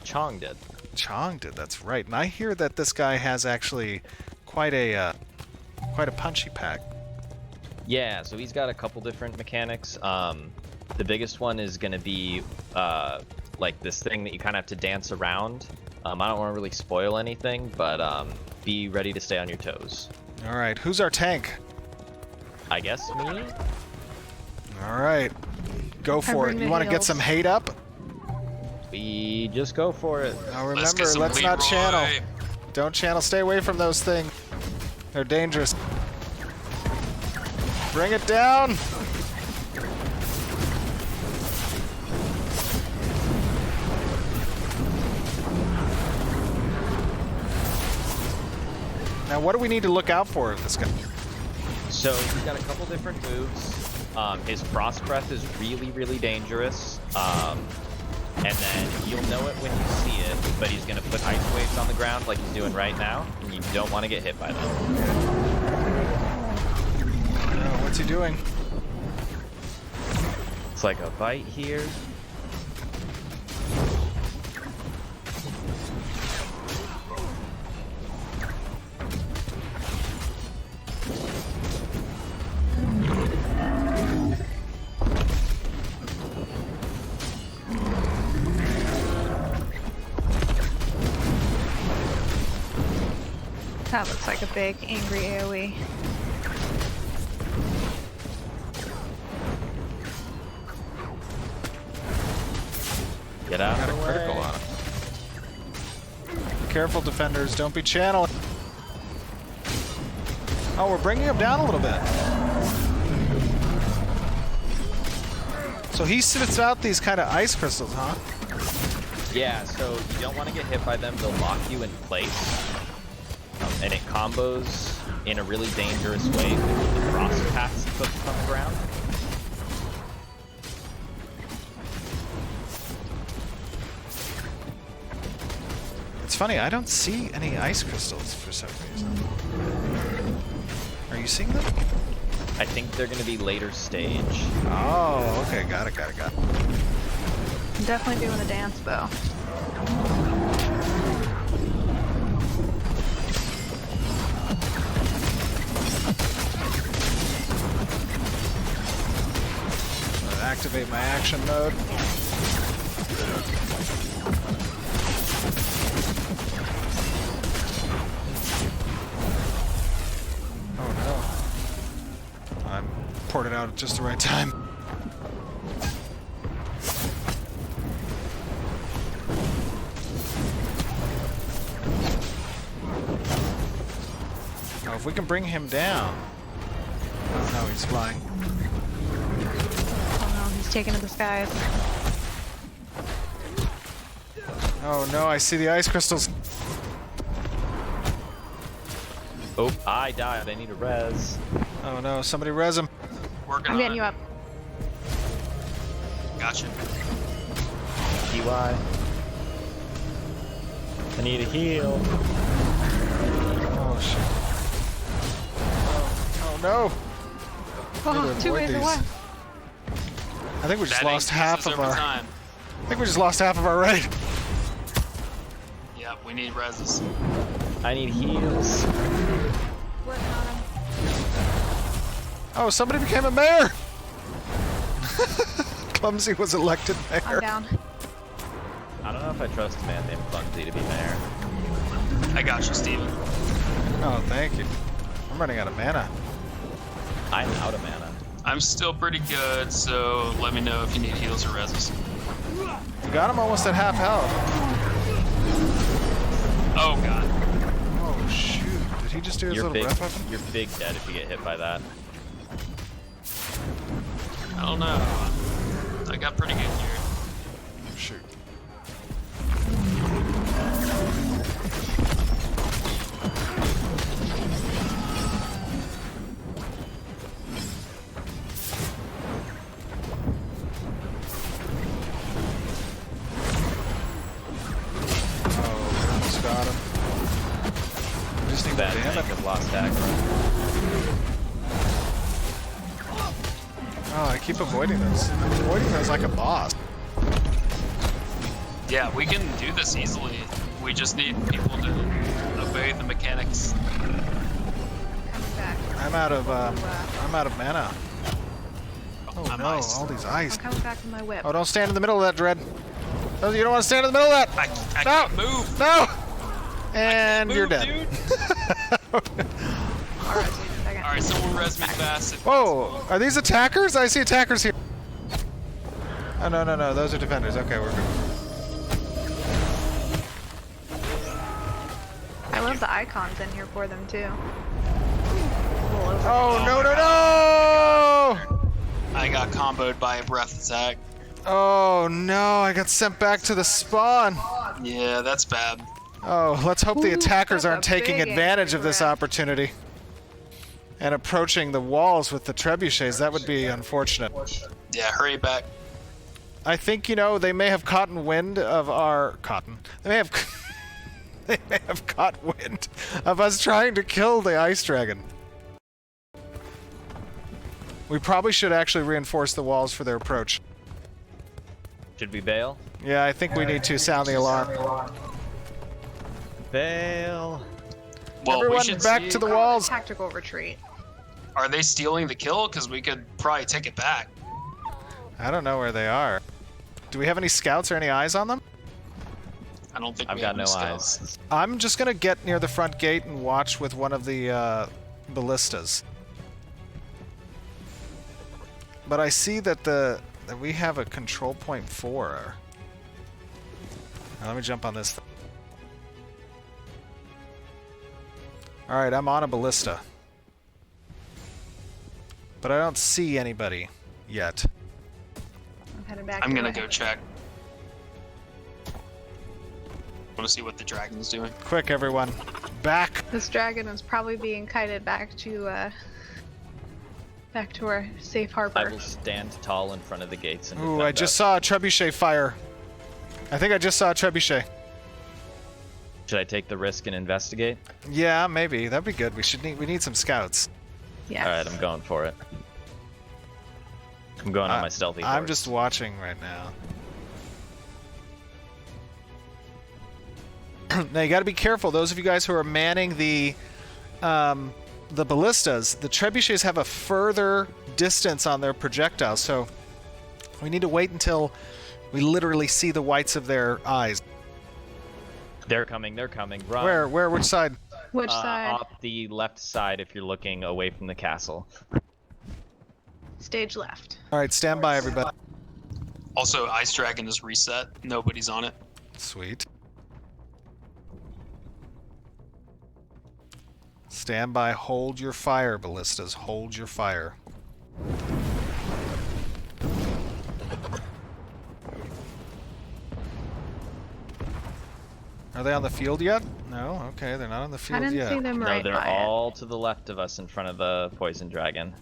Chong did. Chong did, that's right. And I hear that this guy has actually quite a punchy pack. Yeah, so he's got a couple different mechanics. The biggest one is going to be like this thing that you kind of have to dance around. I don't want to really spoil anything, but be ready to stay on your toes. All right, who's our tank? I guess me? All right, go for it. bring You the want to get heals. some hate up? We just go for it. Now Let's get remember, some let's not Leroy. channel. Don't channel. Stay away from those things. They're dangerous. Bring it down. Now, what do we need to look out for with this guy? So he's got a couple different moves. His frost breath is really, really dangerous. And then you'll know it when you see it, but he's going to put ice waves on the ground like he's doing right now, and you don't want to get hit by them. Oh, what's he doing? It's like a bite here. That looks like a big, angry AoE. Get out Got of a the critical way. on him. Careful, defenders. Don't be channeling. Oh, we're bringing him down a little bit. So he spits out these kind of ice crystals, huh? Yeah, so you don't want to get hit by them. They'll lock you in place. And it combos in a really dangerous way with the frost paths he puts on the ground. It's funny, I don't see any ice crystals for some reason. Are you seeing them? I think they're going to be later stage. Oh, okay, got it. I'm definitely doing a dance, though. Activate my action mode. Oh no. I'm ported out at just the right time. Oh, if we can bring him down. Oh no, he's flying. Oh no, he's taken to the skies. Oh no, I see the ice crystals. Oh, I died. I need a res. Oh no, somebody res him. Working I'm on getting it. you up. Gotcha. DY. I need a heal. Oh shit. Oh no. Oh, to 2 avoid ways these. away. I think we just That lost half increases of over our. time. I think we just lost half of our raid. Yep, we need reses. I need heals. Working on him. Oh, somebody became a mayor. Clumsy was elected I'm mayor. down. I don't know if I trust a man named Clumsy to be mayor. I got you, Steven. Oh, thank you. I'm running out of mana. I'm out of mana. I'm still pretty good, so let me know if you need heals or reses. You got him almost at half health. Oh god. Oh shoot! Did he just do his You're little big. breath weapon? You're big dead if you get hit by that. I don't know. I got pretty good here. Shoot. Oh, almost got him. We just need Bad to damn tank it. of lost aggro. Oh, I keep avoiding those. I'm avoiding those like a boss. Yeah, we can do this easily. We just need people to obey the mechanics. Coming back. I'm out of mana. Oh I'm no, iced. all these I'm ice. coming back with my whip. Oh, don't stand in the middle of that, Dread. Oh, you don't want to stand in the middle of that. I No! can't move. No! And Move, you're dead. dude. Alright, wait a second. All right, someone res me fast. If Whoa! Are these attackers? I see attackers here. Oh, no, no, no. Those are defenders. Okay, we're good. I love the icons in here for them too. Oh, no, no, no! I got comboed by a breath attack. Oh, no. I got sent back to the spawn. Yeah, that's bad. Oh, let's hope the Ooh, attackers that's aren't a taking big advantage of this breath. opportunity and approaching the walls with the trebuchets. That would be unfortunate. Yeah, hurry back. I think, you know, they may have caught wind of our... They may have... they may have caught wind of us trying to kill the ice dragon. We probably should actually reinforce the walls for their approach. Should we bail? Yeah, I think we need to sound the alarm. Bail. Well, we Everyone should back see, to the walls. Tactical retreat. Are they stealing the kill? Because we could probably take it back. I don't know where they are. Do we have any scouts or any eyes on them? I don't think I've we got have no any eyes. scouts. I'm just gonna get near the front gate and watch with one of the ballistas. But I see that that we have a control point 4. Now, let me jump on this. All right, I'm on a ballista, but I don't see anybody yet. I'm heading back. I'm to gonna the- go check. Want to see what the dragon's doing? Quick, everyone, back! This dragon is probably being kited back to our safe harbor. I will stand tall in front of the gates and Ooh, defend I just us. saw a trebuchet fire. I think I just saw a trebuchet. Should I take the risk and investigate? Yeah, maybe that'd be good. We need some scouts. Yes. All right, I'm going for it. I'm going on my stealthy I'm horse. just watching right now. Now you got to be careful. Those of you guys who are manning the ballistas, the trebuchets have a further distance on their projectiles, so we need to wait until we literally see the whites of their eyes. They're coming. They're coming. Run. Where? Which side? Which side? Off the left side if you're looking away from the castle. Stage left. All right, stand by, everybody. Also, Ice Dragon is reset. Nobody's on it. Sweet. Stand by. Hold your fire, ballistas. Hold your fire. Are they on the field yet? No. Okay, they're not on the I field didn't yet. see them No, right they're by all to the left of us in front of the poison dragon.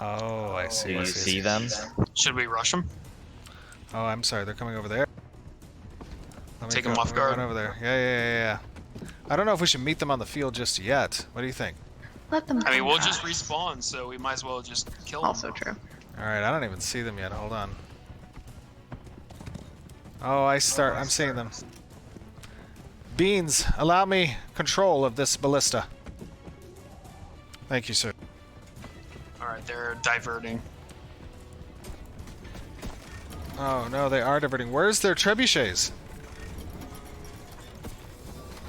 Oh, I see. Do I you see. see them? Should we rush them? Oh, I'm sorry. They're coming over there. Let me Take 'em go- off let me run guard. over there. Yeah. I don't know if we should meet them on the field just yet. What do you think? it. Let them. I mean, come we'll back. just respawn, so we might as well just kill them. Also true. All right, I don't even see them yet. Hold on. Oh, I'm seeing them. Beans, allow me control of this ballista. Thank you, sir. Alright, they're diverting. Oh no, they are diverting. Where's their trebuchets?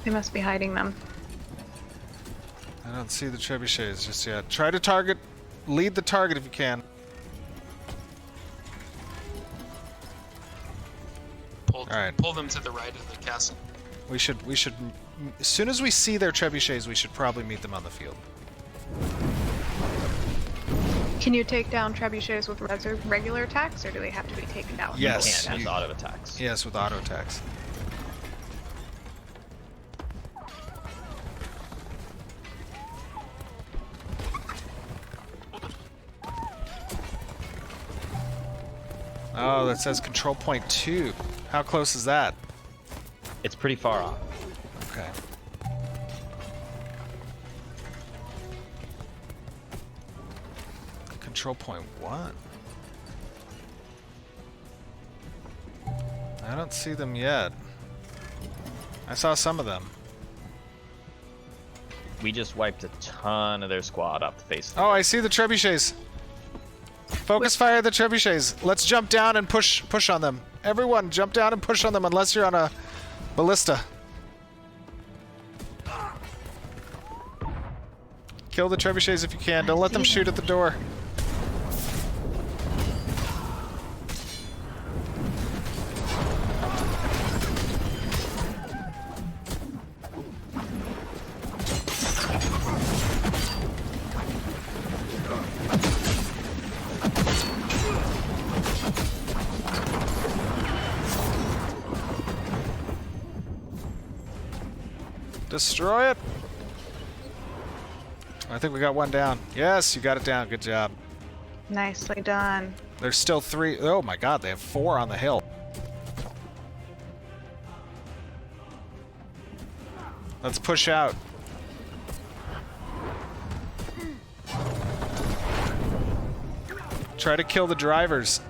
They must be hiding them. I don't see the trebuchets just yet. Try to target, lead the target if you can. Alright. Pull them to the right of the castle. We should, as soon as we see their trebuchets, we should probably meet them on the field. Can you take down trebuchets with regular attacks, or do they have to be taken down? Yes. Can't use auto attacks. Yes, with auto attacks. Oh, that says control point 2. How close is that? It's pretty far off. Okay. Control point 1. I don't see them yet. I saw some of them. We just wiped a ton of their squad off the face of the Oh, I see the trebuchets. Focus fire the trebuchets. Let's jump down and push on them. Everyone, jump down and push on them unless you're on a ballista. Kill the trebuchets if you can. Don't let them shoot at the door. Destroy it. I think we got one down. Yes, you got it down. Good job. Nicely done. There's still 3. Oh my god, they have 4 on the hill. Let's push out. Try to kill the drivers.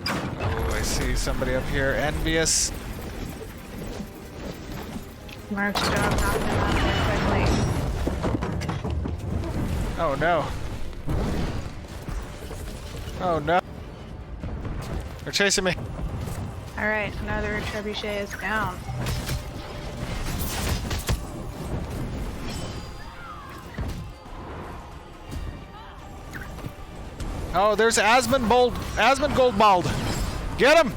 Oh, I see somebody up here. Envious. Mark's job knocked him out there quickly. Oh no. Oh no. They're chasing me. Alright, another trebuchet is down. Oh, there's Asmund Goldbald. Get him!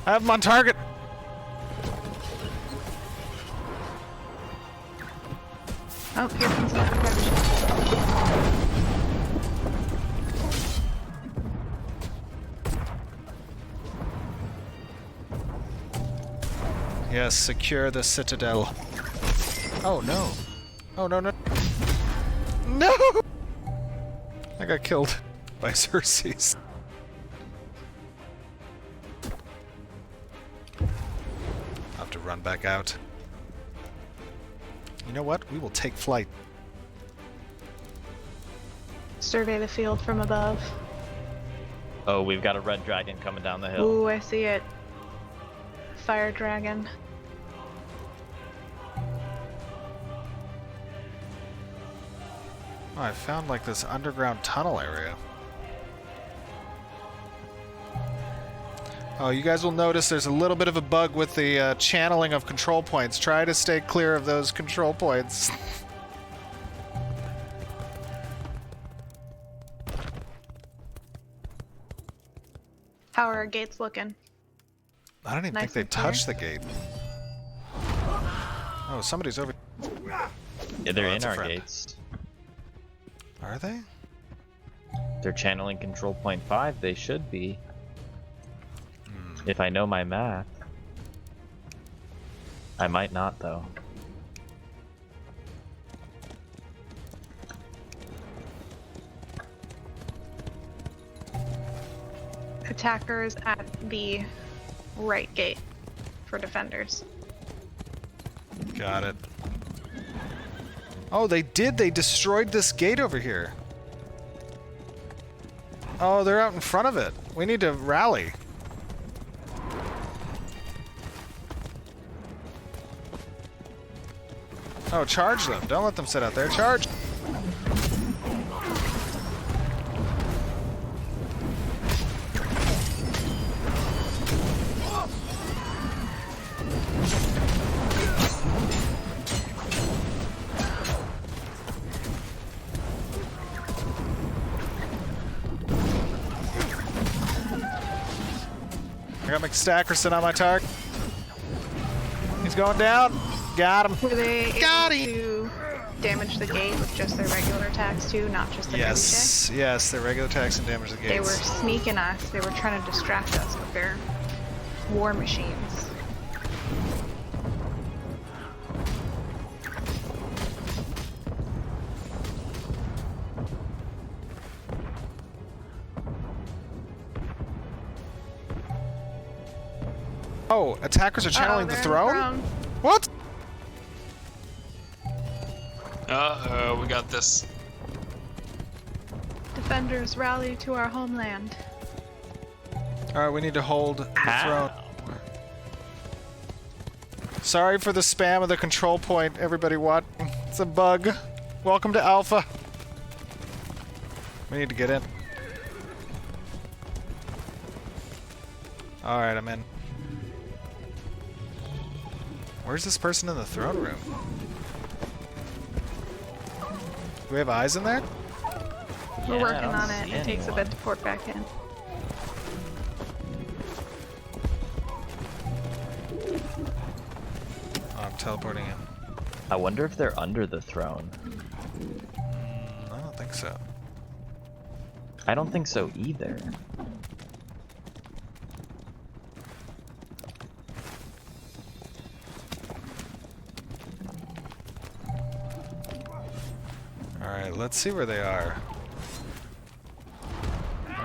I have him on target. Oh, here comes another trebuchet. Yes, secure the citadel. Oh no. Oh no. No! I got killed by Xerxes. I'll have to run back out. You know what? We will take flight. Survey the field from above. Oh, we've got a red dragon coming down the hill. Ooh, I see it. Fire dragon. Oh, I found like this underground tunnel area. Oh, you guys will notice there's a little bit of a bug with the channeling of control points. Try to stay clear of those control points. How are our gates looking? I don't even think Nice they and clear. touched the gate. Oh, somebody's over. Yeah, they're Oh, in that's a our friend. gates. Are they? They're channeling control point 5. They should be. If I know my math. I might not, though. Attackers at the right gate for defenders. Got it. Oh, they did. They destroyed this gate over here. Oh, they're out in front of it. We need to rally. Oh, charge them. Don't let them sit out there. Charge. I got McStackerson on my target. He's going down. Got him. Were they Got able him. to damage the gate with just their regular attacks too, not just the Yes, yes, their regular attacks and damage the gates. They were sneaking us. They were trying to distract us with their war machines. Oh, attackers are channeling the they're in throne? What? Uh-oh, we got this. Defenders rally to our homeland. Alright, we need to hold the How? throne. Sorry for the spam of the control point, everybody watching. It's a bug. Welcome to Alpha. We need to get in. Alright, I'm in. Where's this person in the throne room? Do we have eyes in there? We're Yeah, I working don't on it. see It takes a anyone. bit to port back in. Oh, I'm teleporting in. I wonder if they're under the throne. I don't think so. I don't think so either. Alright, let's see where they are.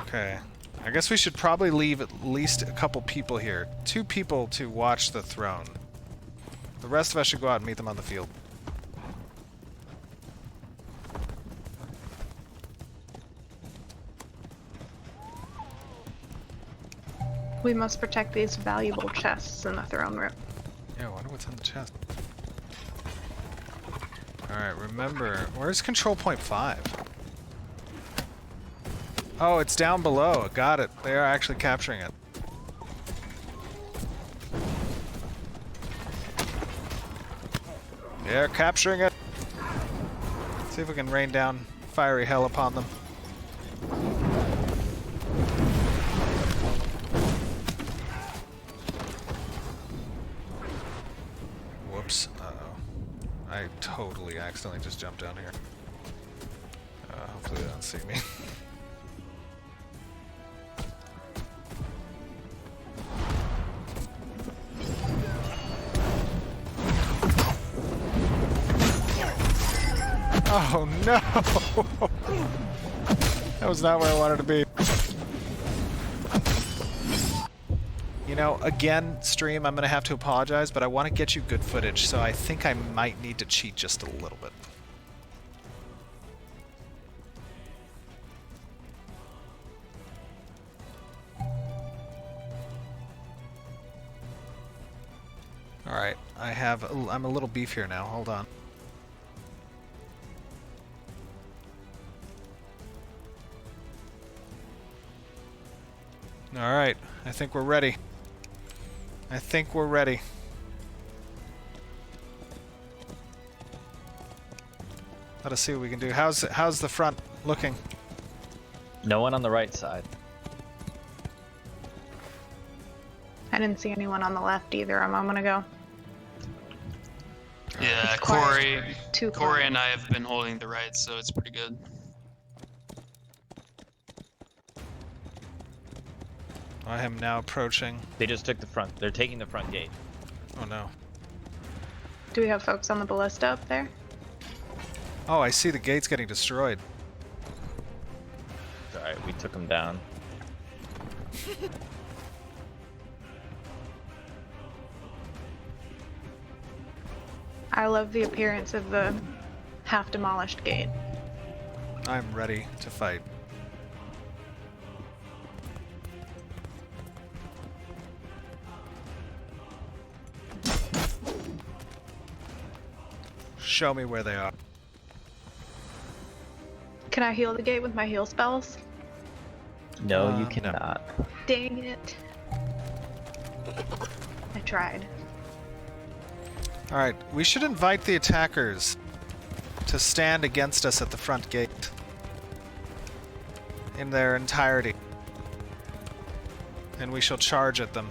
Okay. I guess we should probably leave at least a couple people here. 2 people to watch the throne. The rest of us should go out and meet them on the field. We must protect these valuable chests in the throne room. Yeah, I wonder what's in the chest. Alright, remember, where's control point 5? Oh, it's down below. Got it. They are actually capturing it. They're capturing it. See if we can rain down fiery hell upon them. Whoops. Uh-oh. I totally accidentally just jumped down here. Hopefully they don't see me. Oh no! That was not where I wanted to be. You know, again, stream, I'm gonna have to apologize, but I want to get you good footage, so I think I might need to cheat just a little bit. Alright, I'm a little beef here now, hold on. Alright, I think we're ready. I think we're ready. Let us see what we can do. How's the front looking? No one on the right side. I didn't see anyone on the left either a moment ago. Yeah, It's quiet. Corey, Too Corey quiet. and I have been holding the right, so it's pretty good. I am now approaching. They just took the front. They're taking the front gate. Oh no. Do we have folks on the ballista up there? Oh, I see the gate's getting destroyed. All right, we took them down. I love the appearance of the half-demolished gate. I'm ready to fight. Show me where they are. Can I heal the gate with my heal spells? No, you No. cannot. Dang it. I tried. Alright, we should invite the attackers to stand against us at the front gate. In their entirety. And we shall charge at them.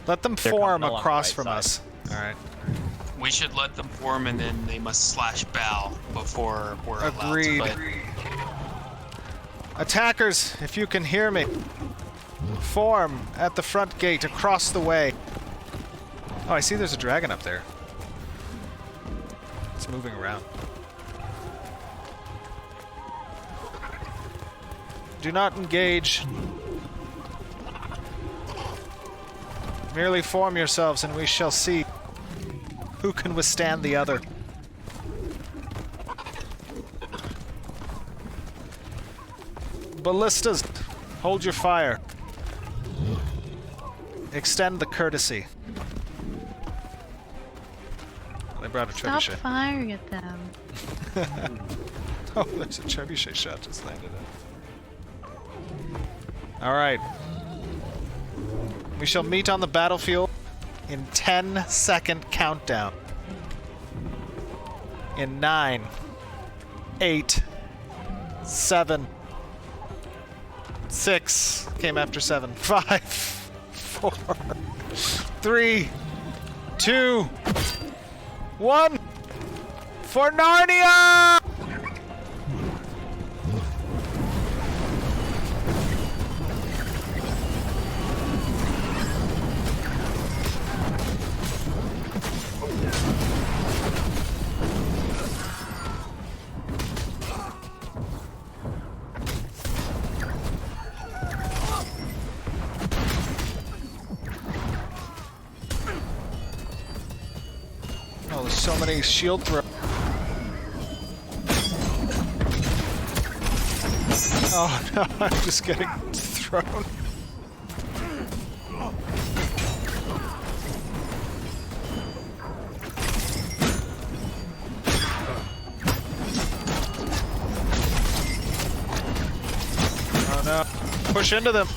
Let them They're form coming along across the from right us. Alright. We should let them form, and then they must slash bow before we're Agreed. allowed to fight. Attackers, if you can hear me, form at the front gate across the way. Oh, I see there's a dragon up there. It's moving around. Do not engage. Merely form yourselves and we shall see who can withstand the other. Ballistas, hold your fire. Extend the courtesy. They brought a Stop trebuchet. firing at them. Oh, there's a trebuchet shot just landed in. Alright. We shall meet on the battlefield in 10-second countdown. In 9, 8, 7, 6, came after 7, 5, 4, 3, 2, 1, for Narnia! Oh, there's so many shield throws. Oh no, I'm just getting thrown. Oh no, push into them.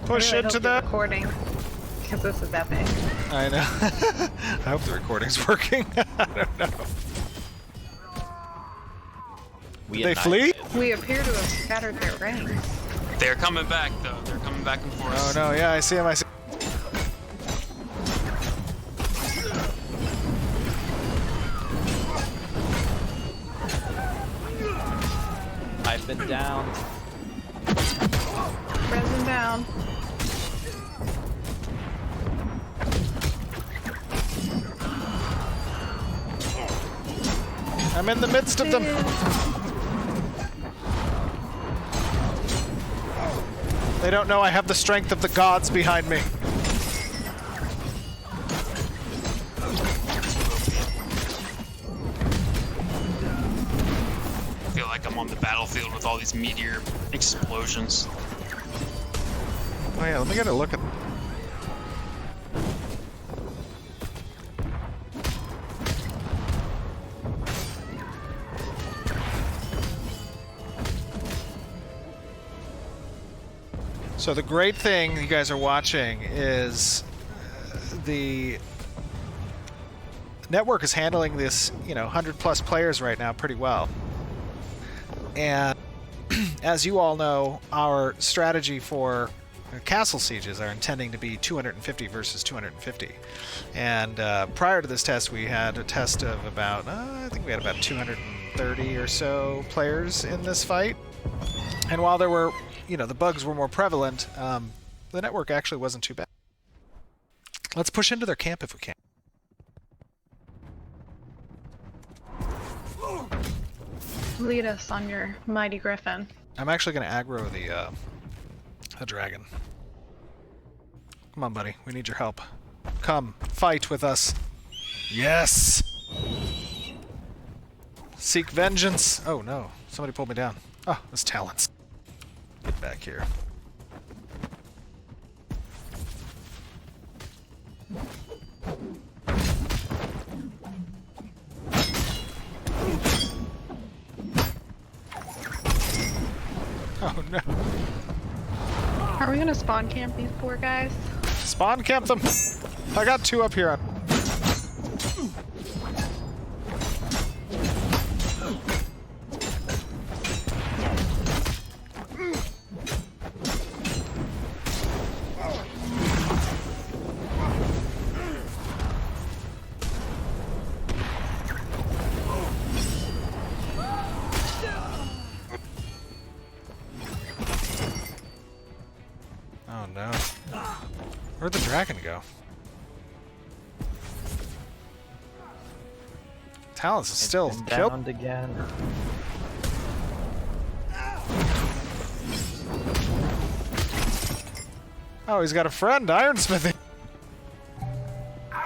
Push Really into hope you're them. recording, because this is epic. I know. I hope the recording's working. I don't know. We Did they flee? annihilated. We appear to have scattered their ranks. They're coming back, though. They're coming back and forth. Oh no, yeah, I see him, I see. I've been down. Resin down. I'm in the midst of them. They don't know I have the strength of the gods behind me. I feel like I'm on the battlefield with all these meteor explosions. Oh yeah, let me get a look at. So the great thing you guys are watching is the network is handling this, 100 plus players right now pretty well. And as you all know, our strategy for castle sieges are intending to be 250 versus 250. And prior to this test, we had a test of about, I think we had about 230 or so players in this fight. And while there were, the bugs were more prevalent, the network actually wasn't too bad. Let's push into their camp if we can. Lead us on your mighty griffin. I'm actually going to aggro the dragon. Come on, buddy. We need your help. Come, fight with us. Yes! Seek vengeance. Oh, no. Somebody pulled me down. Oh, it was talents. Get back here. Oh, no. Are we gonna spawn camp these poor guys? Spawn camp them. I got 2 up here. Oh no. Where'd the dragon go? Talons is still killed. Downed again. Oh, he's got a friend, Ironsmithy.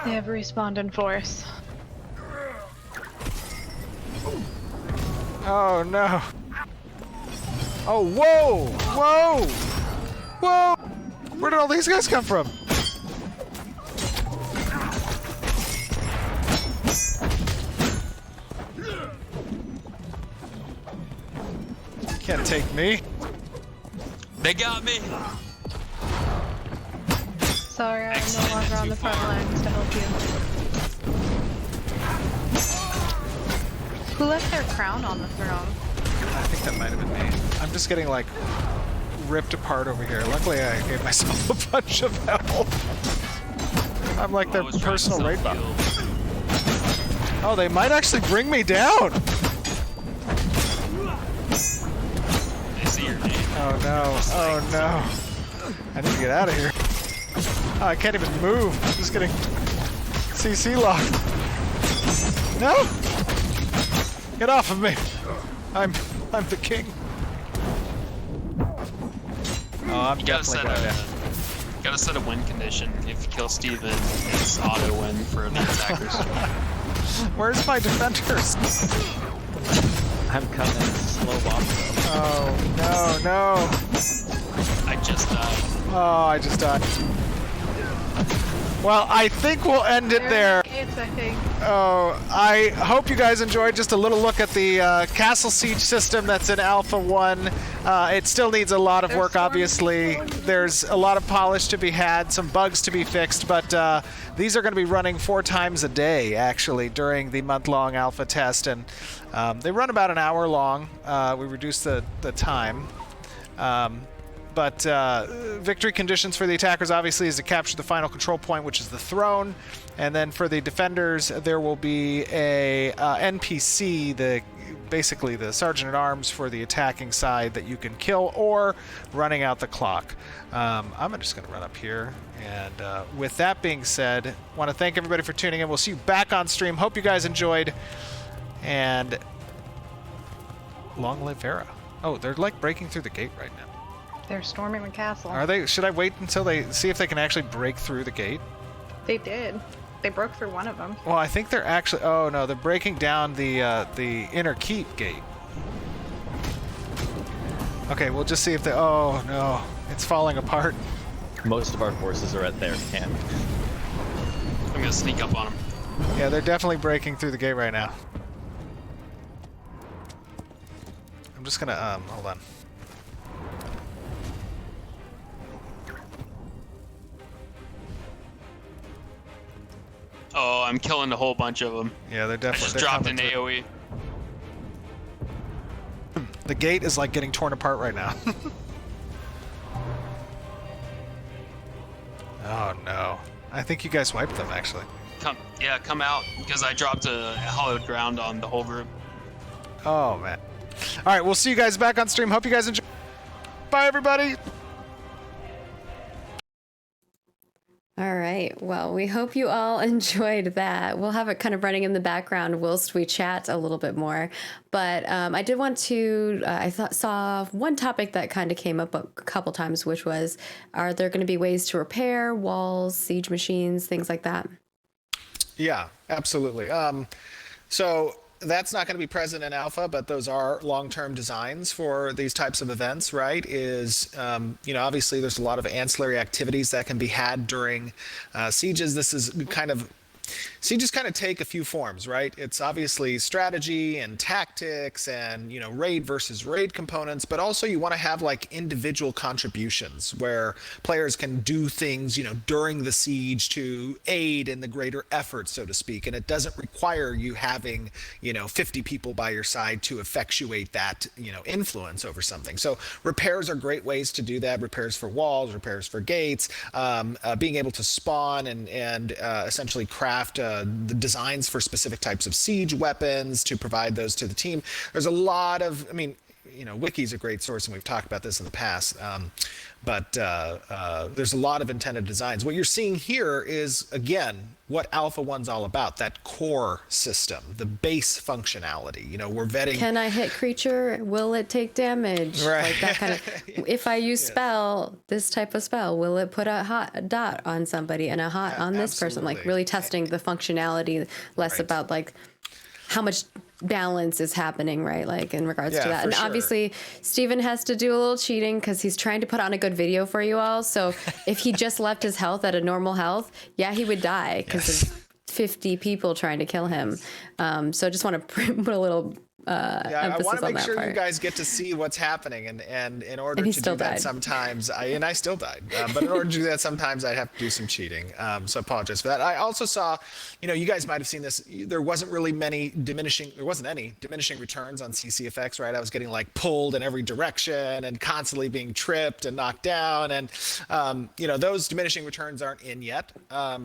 They have respawned in force. Oh no. Oh, whoa! Whoa! Whoa! Where did all these guys come from? Can't take me. They got me. Sorry, I'm no longer on the front lines to help you. Who left their crown on the throne? I think that might have been me. I'm just getting like ripped apart over here. Luckily, I gave myself a bunch of health. I'm like their personal raid bot. Oh, they might actually bring me down. They see your name. Oh no! Oh no! I need to get out of here. Oh, I can't even move. I'm just getting CC locked. No! Get off of me! I'm the king. Oh, I'm definitely going down. Gotta set a win condition. If you kill Steven, it's auto win for the attackers. Where's my defenders? I'm coming. Slow walk. Oh no, no! I just died. Oh, I just died. Well, I think we'll end it there. It's, I think. Oh, I hope you guys enjoyed just a little look at the Castle Siege system that's in Alpha 1. It still needs a lot of work, obviously. There's a lot of polish to be had, some bugs to be fixed, but these are going to be running 4 times a day, actually, during the month-long alpha test, and they run about an hour long. We reduced the time. But victory conditions for the attackers, obviously, is to capture the final control point, which is the throne. And then for the defenders, there will be a NPC, basically the sergeant-at-arms for the attacking side that you can kill, or running out the clock. I'm just going to run up here. And with that being said, want to thank everybody for tuning in. We'll see you back on stream. Hope you guys enjoyed. And long live Vera. Oh, they're like breaking through the gate right now. They're storming the castle. Are they? Should I wait until they see if they can actually break through the gate? They did. They broke through one of them. Well, I think they're actually. Oh no, they're breaking down the inner keep gate. Okay, we'll just see if they. Oh no, it's falling apart. Most of our forces are at their camp. I'm gonna sneak up on them. Yeah, they're definitely breaking through the gate right now. I'm just gonna hold on. Oh, I'm killing a whole bunch of them. Yeah, they're I definitely. just they're dropped an coming through. AoE. The gate is like getting torn apart right now. Oh no. I think you guys wiped them actually. Come out, because I dropped a hallowed ground on the whole group. Oh man. All right, we'll see you guys back on stream. Hope you guys enjoy. Bye everybody. All right. Well, we hope you all enjoyed that. We'll have it kind of running in the background whilst we chat a little bit more. But I did want to, saw one topic that kind of came up a couple times, which was, are there going to be ways to repair walls, siege machines, things like that? Yeah, absolutely. So that's not going to be present in alpha, but those are long-term designs for these types of events, right? Obviously there's a lot of ancillary activities that can be had during sieges. Sieges kind of take a few forms, right? It's obviously strategy and tactics and, raid versus raid components, but also you want to have like individual contributions where players can do things, during the siege to aid in the greater effort, so to speak. And it doesn't require you having, 50 people by your side to effectuate that, influence over something. So repairs are great ways to do that. Repairs for walls, repairs for gates, being able to spawn and essentially craft the designs for specific types of siege weapons to provide those to the team. There's a lot of, Wiki's a great source, and we've talked about this in the past. But there's a lot of intended designs. What you're seeing here is, again, what Alpha 1's all about, that core system, the base functionality. We're vetting. Can I hit creature? Will it take damage? Right. Like that kind of. If I use spell, this type of spell, will it put a hot dot on somebody and a hot on this person? Like really testing the functionality, less about like how much balance is happening, right? Like in regards to that. And obviously Steven has to do a little cheating because he's trying to put on a good video for you all. So if he just left his health at a normal health, he would die because of 50 people trying to kill him. So I just want to put a little I want to make sure part. you guys get to see what's happening, and in order to do that, sometimes I still died. But in order to do that, sometimes I have to do some cheating. So I apologize for that. I also saw, you guys might have seen this. There wasn't any diminishing returns on CC effects, right? I was getting like pulled in every direction and constantly being tripped and knocked down, and those diminishing returns aren't in yet.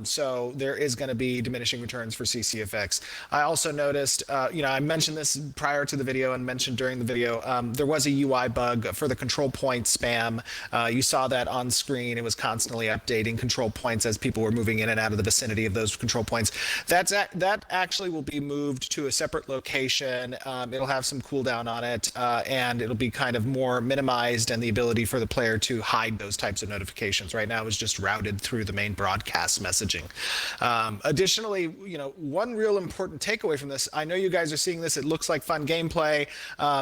So there is going to be diminishing returns for CC effects. I also noticed, I mentioned this prior to the video and mentioned during the video, there was a UI bug for the control point spam. You saw that on screen. It was constantly updating control points as people were moving in and out of the vicinity of those control points. That actually will be moved to a separate location. It'll have some cooldown on it, and it'll be kind of more minimized, and the ability for the player to hide those types of notifications. Right now, it's just routed through the main broadcast messaging. Additionally, one real important takeaway from this, I know you guys are seeing this, it looks like fun gameplay.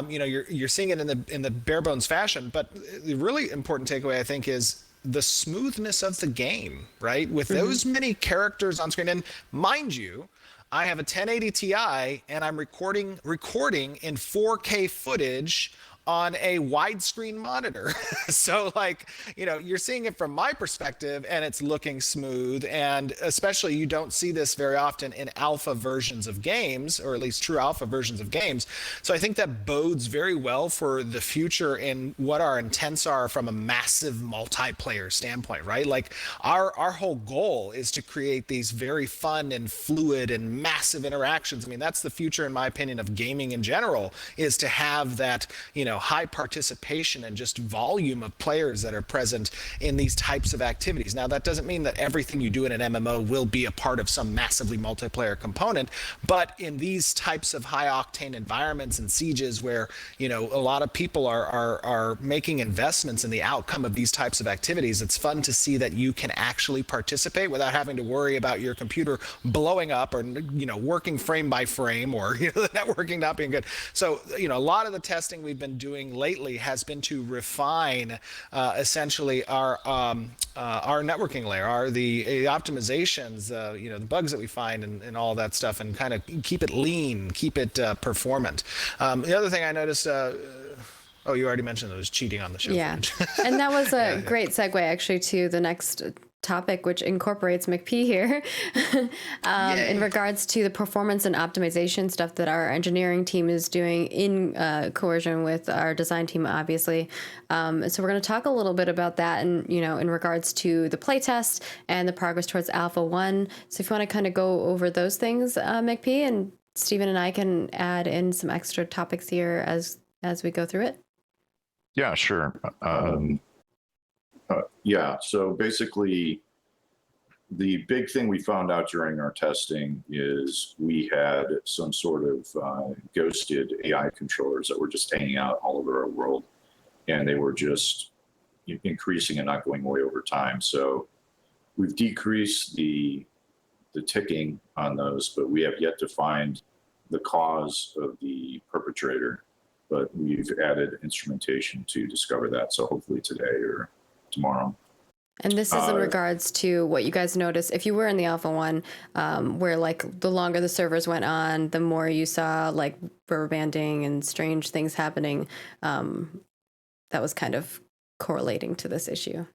You're seeing it in the bare bones fashion, but the really important takeaway, I think, is the smoothness of the game, right? With those many characters on screen, and mind you, I have a 1080 Ti and I'm recording in 4K footage on a widescreen monitor. So you're seeing it from my perspective and it's looking smooth, and especially you don't see this very often in alpha versions of games, or at least true alpha versions of games. So I think that bodes very well for the future in what our intents are from a massive multiplayer standpoint, right? Like our whole goal is to create these very fun and fluid and massive interactions. I mean, that's the future, in my opinion, of gaming in general, is to have that, high participation and just volume of players that are present in these types of activities. Now, that doesn't mean that everything you do in an MMO will be a part of some massively multiplayer component, but in these types of high octane environments and sieges where, a lot of people are making investments in the outcome of these types of activities, it's fun to see that you can actually participate without having to worry about your computer blowing up or, working frame by frame, or, the networking not being good. So, a lot of the testing we've been doing lately has been to refine essentially our networking layer, the optimizations, the bugs that we find and all that stuff, and kind of keep it lean, keep it performant. The other thing I noticed, oh, you already mentioned it was cheating on the show. Yeah, and that was a great segue actually to the next topic, which incorporates McP here, in regards to the performance and optimization stuff that our engineering team is doing in coercion with our design team, obviously. So we're going to talk a little bit about that, and in regards to the playtest and the progress towards Alpha 1. So if you want to kind of go over those things, McP, and Stephen and I can add in some extra topics here as we go through it. Yeah, sure. Yeah, so basically, the big thing we found out during our testing is we had some sort of ghosted AI controllers that were just hanging out all over our world, and they were just increasing and not going away over time. So we've decreased the ticking on those, but we have yet to find the cause of the perpetrator. But we've added instrumentation to discover that. So hopefully today or tomorrow. And this is in regards to what you guys noticed if you were in the Alpha 1, where like the longer the servers went on, the more you saw like rubber banding and strange things happening. That was kind of correlating to this issue.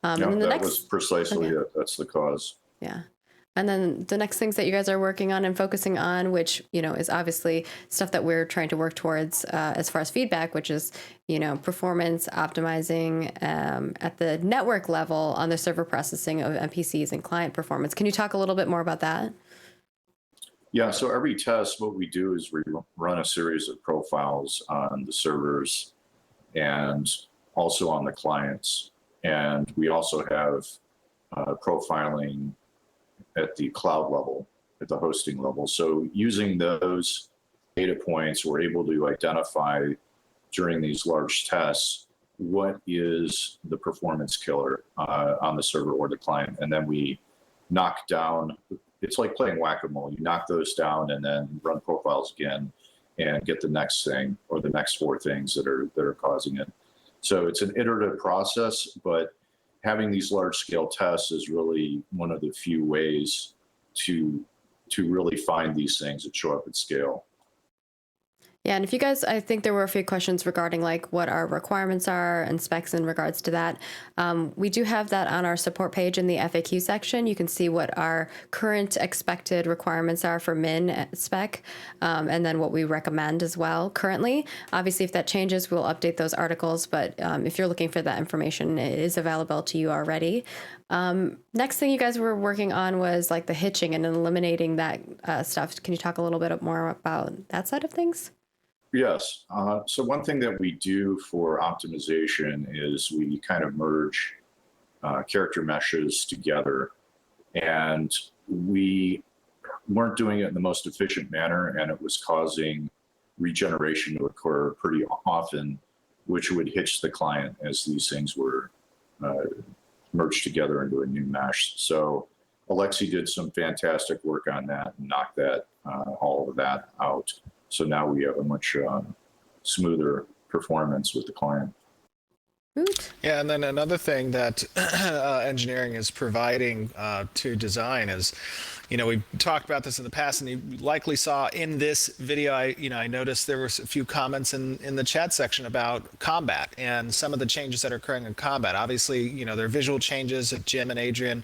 And then that was precisely it. That's the cause. Yeah. And then the next things that you guys are working on and focusing on, which, is obviously stuff that we're trying to work towards as far as feedback, which is, performance optimizing at the network level on the server processing of MPCs and client performance. Can you talk a little bit more about that? Yeah, so every test, what we do is we run a series of profiles on the servers and also on the clients. And we also have profiling at the cloud level, at the hosting level. So using those data points, we're able to identify during these large tests, what is the performance killer on the server or the client. And then we knock down, it's like playing whack-a-mole. You knock those down and then run profiles again and get the next thing or the next 4 things that are causing it. So it's an iterative process, but having these large scale tests is really one of the few ways to really find these things that show up at scale. Yeah, and if you guys, I think there were a few questions regarding like what our requirements are and specs in regards to that. We do have that on our support page in the FAQ section. You can see what our current expected requirements are for min spec, and then what we recommend as well currently. Obviously, if that changes, we'll update those articles, but if you're looking for that information, it is available to you already. Next thing you guys were working on was like the hitching and eliminating that stuff. Can you talk a little bit more about that side of things? Yes. So one thing that we do for optimization is we kind of merge character meshes together, and we weren't doing it in the most efficient manner, and it was causing regeneration to occur pretty often, which would hitch the client as these things were merged together into a new mesh. So Alexi did some fantastic work on that and knocked that all of that out. So now we have a much smoother performance with the client. Yeah, and then another thing that engineering is providing to design is, we've talked about this in the past, and you likely saw in this video, I noticed there were a few comments in the chat section about combat and some of the changes that are occurring in combat. Obviously, there are visual changes that Jim and Adrian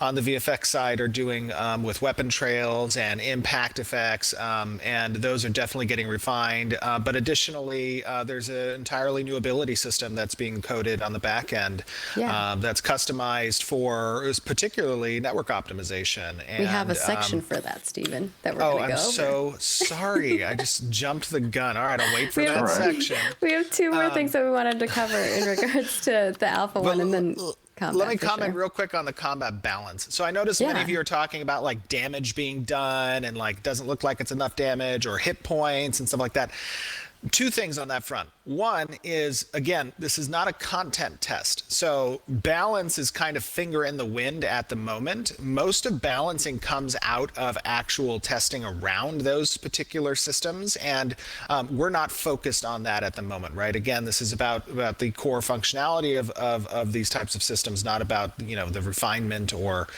on the VFX side are doing with weapon trails and impact effects, and those are definitely getting refined. But additionally, there's an entirely new ability system that's being coded on the back end that's customized for particularly network optimization. And, we have a section for that, Stephen, that we're going to go over. I'm so sorry. I just jumped the gun. All right, I'll wait for that section. We have 2 more things that we wanted to cover in regards to the Alpha 1 and then combat. Let me comment real quick on the combat balance. So I noticed many of you are talking about like damage being done and like doesn't look like it's enough damage or hit points and stuff like that. 2 things on that front. One is, again, this is not a content test. So balance is kind of finger in the wind at the moment. Most of balancing comes out of actual testing around those particular systems. And we're not focused on that at the moment, right? Again, this is about the core functionality of these types of systems, not about, the refinement or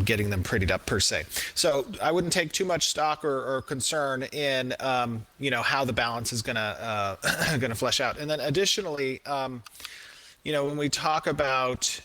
getting them prettied up per se. So I wouldn't take too much stock or concern in, how the balance is gonna flesh out. And then additionally, when we talk about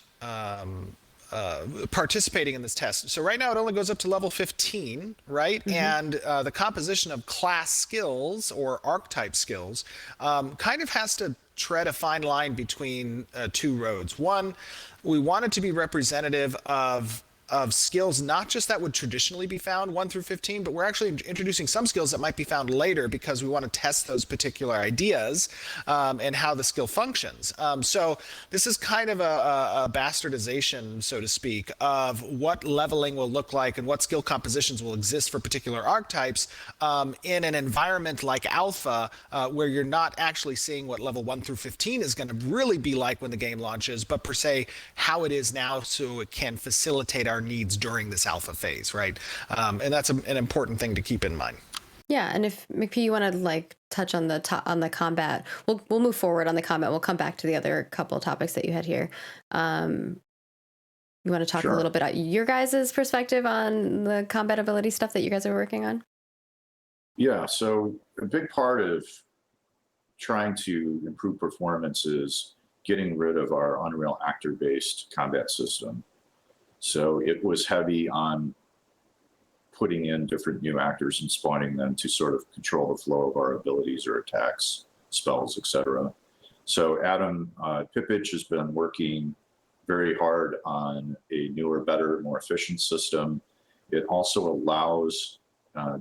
participating in this test. So right now it only goes up to level 15, right? And the composition of class skills or archetype skills kind of has to tread a fine line between two roads. One, we want it to be representative of skills, not just that would traditionally be found 1 through 15, but we're actually introducing some skills that might be found later because we want to test those particular ideas and how the skill functions. So this is kind of a bastardization, so to speak, of what leveling will look like and what skill compositions will exist for particular archetypes in an environment like Alpha, where you're not actually seeing what level 1 through 15 is going to really be like when the game launches, but per se how it is now so it can facilitate our needs during this alpha phase, right? And that's an important thing to keep in mind. Yeah, and if McP, you want to like touch on the combat, we'll move forward on the combat. We'll come back to the other couple of topics that you had here. You want to talk a little bit about your guys' perspective on the combat ability stuff that you guys are working on? Yeah, so a big part of trying to improve performance is getting rid of our Unreal Actor-based combat system. So it was heavy on putting in different new actors and spawning them to sort of control the flow of our abilities or attacks, spells, etc. So Adam Pipich has been working very hard on a newer, better, more efficient system. It also allows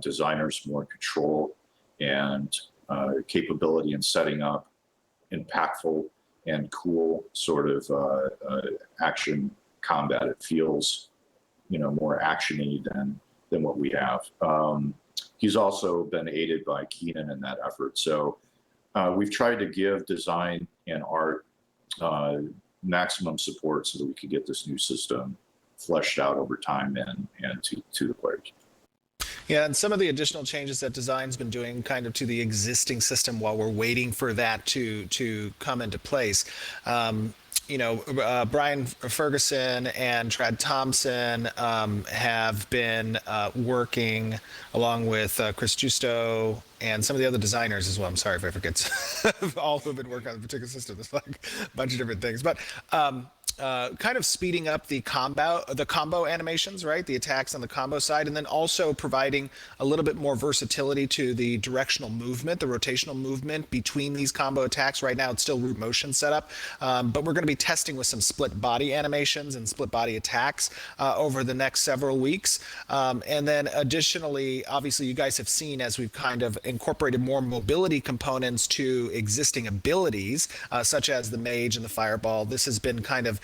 designers more control and capability in setting up impactful and cool sort of action combat. It feels, more actiony than what we have. He's also been aided by Keenan in that effort. So we've tried to give design and art maximum support so that we could get this new system fleshed out over time and to the players. Yeah, and some of the additional changes that design's been doing kind of to the existing system while we're waiting for that to come into place. Brian Ferguson and Trad Thompson have been working along with Chris Justo and some of the other designers as well. I'm sorry if I forget all who have been working on the particular system. There's like a bunch of different things, but kind of speeding up the combo animations, right? The attacks on the combo side, and then also providing a little bit more versatility to the directional movement, the rotational movement between these combo attacks. Right now, it's still root motion setup, but we're going to be testing with some split body animations and split body attacks over the next several weeks. And then additionally, obviously, you guys have seen as we've kind of incorporated more mobility components to existing abilities, such as the mage and the fireball. This has been kind of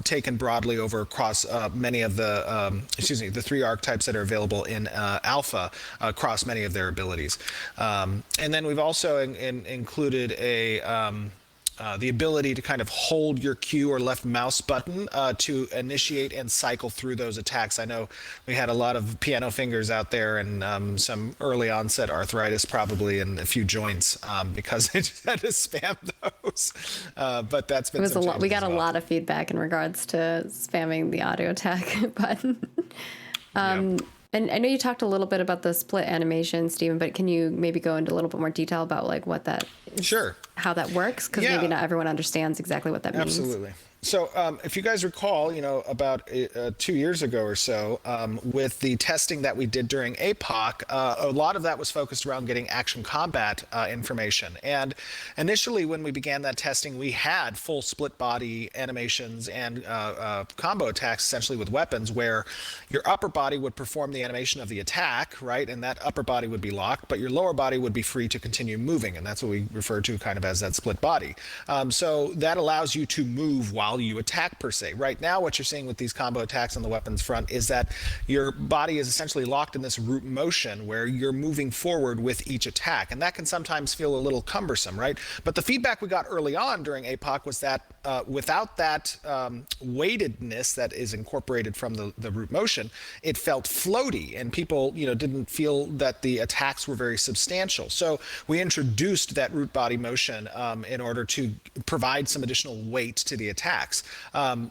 taken broadly over across many of the three archetypes that are available in Alpha across many of their abilities. And then we've also included the ability to kind of hold your Q or left mouse button to initiate and cycle through those attacks. I know we had a lot of piano fingers out there and some early onset arthritis probably in a few joints because I just had to spam those. But that's been some changes. We got a lot of feedback in regards to spamming the auto attack button. And I know you talked a little bit about the split animation, Stephen, but can you maybe go into a little bit more detail about like what that is, Sure. how that works? Because maybe not everyone understands exactly what that means. Absolutely. So if you guys recall, about 2 years ago or so, with the testing that we did during APOC, a lot of that was focused around getting action combat information. And initially, when we began that testing, we had full split body animations and combo attacks, essentially with weapons, where your upper body would perform the animation of the attack, right? And that upper body would be locked, but your lower body would be free to continue moving. And that's what we refer to kind of as that split body. So that allows you to move while you attack per se. Right now, what you're seeing with these combo attacks on the weapons front is that your body is essentially locked in this root motion where you're moving forward with each attack. And that can sometimes feel a little cumbersome, right? But the feedback we got early on during APOC was that without that weightedness that is incorporated from the root motion, it felt floaty and people, didn't feel that the attacks were very substantial. So we introduced that root body motion in order to provide some additional weight to the attack.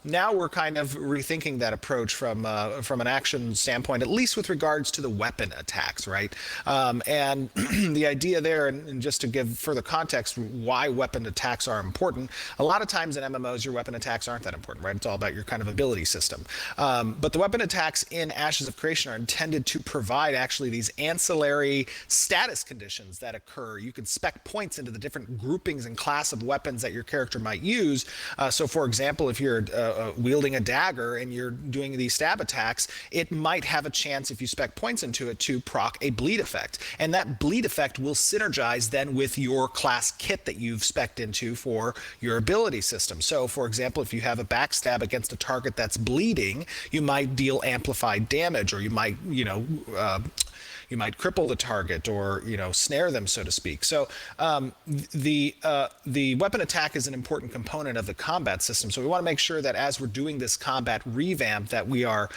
Now we're kind of rethinking that approach from an action standpoint, at least with regards to the weapon attacks, right? And the idea there, and just to give further context why weapon attacks are important, a lot of times in MMOs, your weapon attacks aren't that important, right? It's all about your kind of ability system. But the weapon attacks in Ashes of Creation are intended to provide actually these ancillary status conditions that occur. You can spec points into the different groupings and class of weapons that your character might use. So for example, if you're wielding a dagger and you're doing these stab attacks, it might have a chance, if you spec points into it, to proc a bleed effect. And that bleed effect will synergize then with your class kit that you've spec'd into for your ability system. So for example, if you have a backstab against a target that's bleeding, you might deal amplified damage, or you might, you might cripple the target, or snare them, so to speak. So the weapon attack is an important component of the combat system. So we want to make sure that as we're doing this combat revamp, that we are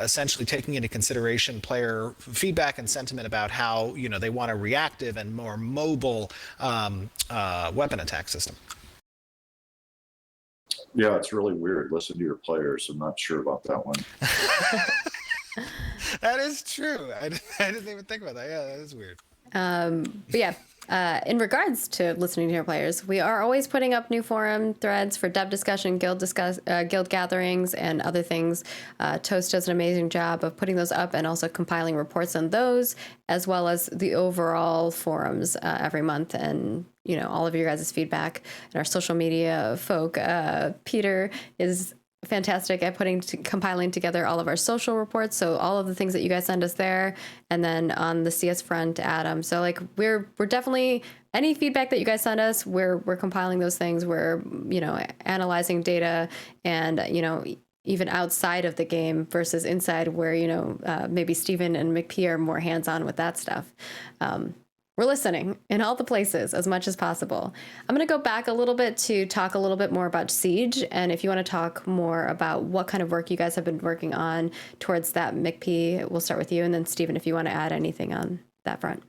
essentially taking into consideration player feedback and sentiment about how they want a reactive and more mobile weapon attack system. Yeah, it's really weird. Listen to your players. I'm not sure about that one. That is true. I didn't even think about that. Yeah, that is weird. But yeah, in regards to listening to your players, we are always putting up new forum threads for dev discussion, guild gatherings, and other things. Toast does an amazing job of putting those up and also compiling reports on those, as well as the overall forums every month. And all of your guys' feedback and our social media folk. Peter is fantastic at compiling together all of our social reports, so all of the things that you guys send us there, and then on the CS front, Adam. So like we're definitely, any feedback that you guys send us, we're compiling those things. We're analyzing data, and even outside of the game versus inside, where maybe Steven and McP are more hands-on with that stuff. We're listening in all the places as much as possible. I'm going to go back a little bit to talk a little bit more about Siege. And if you want to talk more about what kind of work you guys have been working on towards that, McP, we'll start with you. And then Steven, if you want to add anything on that front.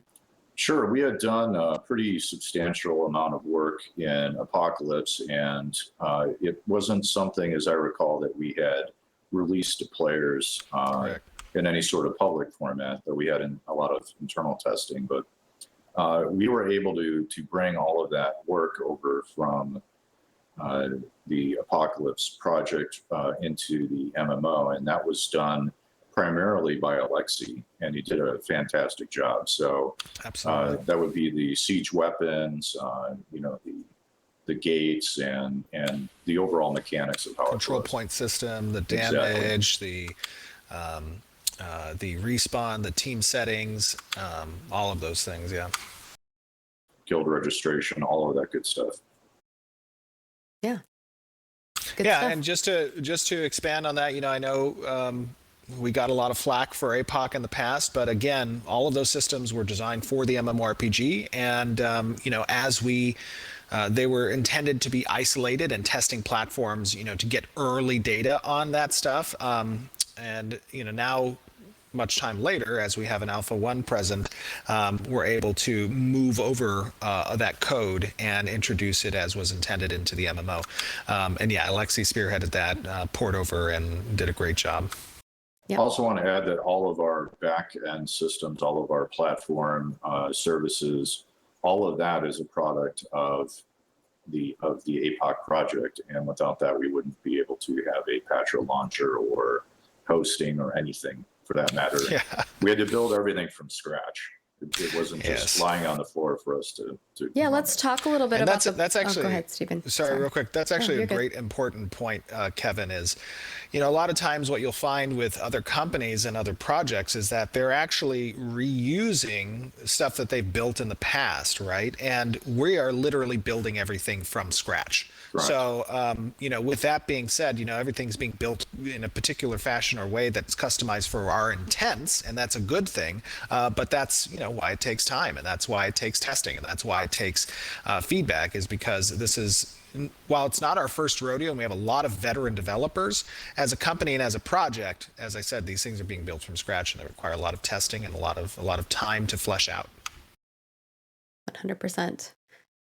Sure. We had done a pretty substantial amount of work in Apocalypse, and it wasn't something, as I recall, that we had released to players in any sort of public format, that we had in a lot of internal testing. But we were able to bring all of that work over from the Apocalypse project into the MMO, and that was done primarily by Alexi, and he did a fantastic job. So that would be the siege weapons, the gates, and the overall mechanics of how control point system, the damage, the respawn, the team settings, all of those things. Yeah. Guild registration, all of that good stuff. Yeah. Good stuff. And just to expand on that, I know we got a lot of flack for APOC in the past, but again, all of those systems were designed for the MMORPG, and as they were intended to be isolated and testing platforms, to get early data on that stuff. And now, much time later, as we have an Alpha 1 present, we're able to move over that code and introduce it as was intended into the MMO. And yeah, Alexi spearheaded that, poured over, and did a great job. I also want to add that all of our back-end systems, all of our platform services, all of that is a product of the APOC project. And without that, we wouldn't be able to have a Patra launcher or hosting or anything, for that matter. Yeah. We had to build everything from scratch. It wasn't just lying on the floor for us to yeah, let's talk a little bit about that's actually, go ahead, Stephen. Sorry, real quick. That's actually a great important point, Kevin, is, a lot of times what you'll find with other companies and other projects is that they're actually reusing stuff that they've built in the past, right? And we are literally building everything from scratch. Right. So, with that being said, everything's being built in a particular fashion or way that's customized for our intents, and that's a good thing. But that's, why it takes time, and that's why it takes testing, and that's why it takes feedback, is because this is, while it's not our first rodeo and we have a lot of veteran developers, as a company and as a project, as I said, these things are being built from scratch, and they require a lot of testing and a lot of time to flesh out. 100%.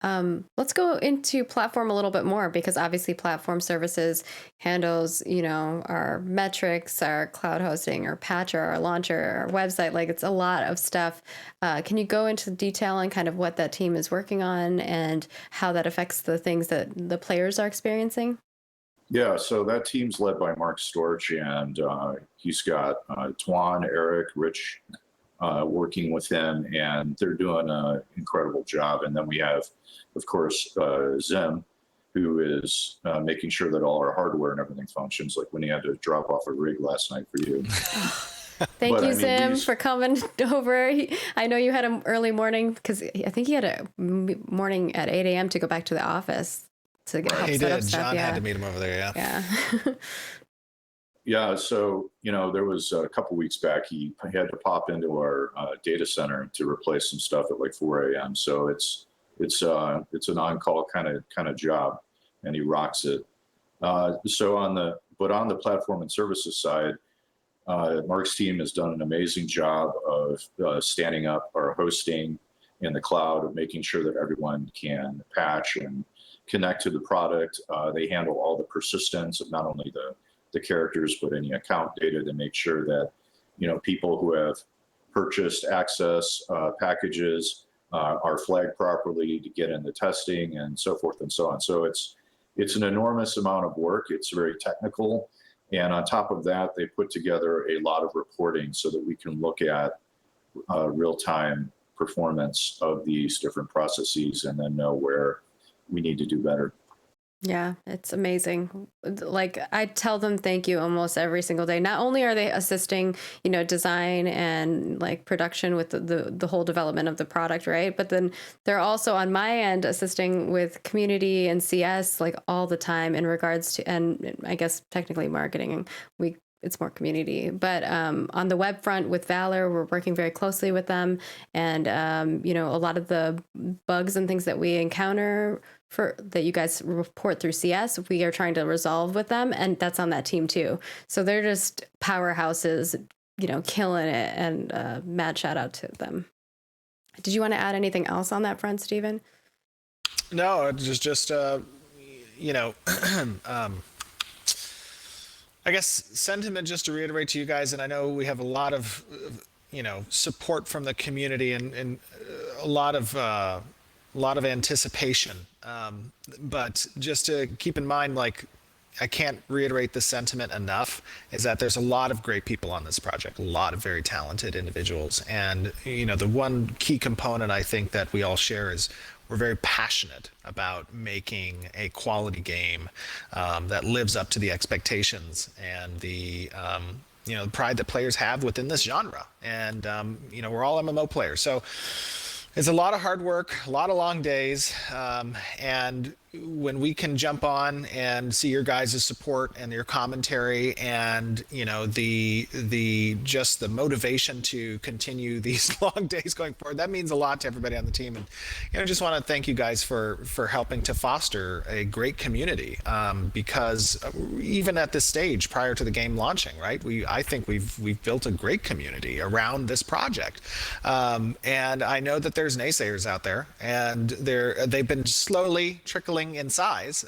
Let's go into platform a little bit more, because obviously platform services handles, our metrics, our cloud hosting, our patcher, our launcher, our website. Like, it's a lot of stuff. Can you go into detail on kind of what that team is working on and how that affects the things that the players are experiencing? Yeah, so that team's led by Mark Storch, and he's got Tuan, Eric, Rich working with him, and they're doing an incredible job. And then we have, of course, Zim, who is making sure that all our hardware and everything functions, like when he had to drop off a rig last night for you. Thank you, Zim, for coming over. I know you had an early morning, because I think he had a morning at 8 a.m. to go back to the office to get help He set up did. stuff. John Yeah. had to meet him over there. Yeah. Yeah. Yeah, so there was a couple weeks back he had to pop into our data center to replace some stuff at like 4 a.m. So it's an on-call kind of job, and he rocks it. So on the platform and services side, Mark's team has done an amazing job of standing up our hosting in the cloud, of making sure that everyone can patch and connect to the product. They handle all the persistence of not only the characters, but any account data, to make sure that people who have purchased access packages are flagged properly to get into testing, and so forth and so on. So it's an enormous amount of work. It's very technical, and on top of that, they put together a lot of reporting so that we can look at real-time performance of these different processes, and then know where we need to do better. Yeah, it's amazing. Like, I tell them thank you almost every single day. Not only are they assisting, design and like production with the whole development of the product, right? But then they're also on my end assisting with community and CS like all the time in regards to, and I guess technically marketing. It's more community, but on the web front with Valor, we're working very closely with them, and a lot of the bugs and things that we encounter that you guys report through CS, we are trying to resolve with them, and that's on that team too. So they're just powerhouses, killing it, and mad shout out to them. Did you want to add anything else on that front, Stephen? No, it was just I guess sentiment just to reiterate to you guys, and I know we have a lot of, support from the community, and a lot of anticipation. But just to keep in mind, like, I can't reiterate the sentiment enough, is that there's a lot of great people on this project, a lot of very talented individuals. And, the one key component I think that we all share is we're very passionate about making a quality game that lives up to the expectations and the pride that players have within this genre. And we're all MMO players, so it's a lot of hard work, a lot of long days, and when we can jump on and see your guys' support and your commentary, and the just the motivation to continue these long days going forward, that means a lot to everybody on the team. And I just want to thank you guys for helping to foster a great community, because even at this stage prior to the game launching, right, I think we've built a great community around this project, and I know that there's naysayers out there, and they've been slowly trickling in size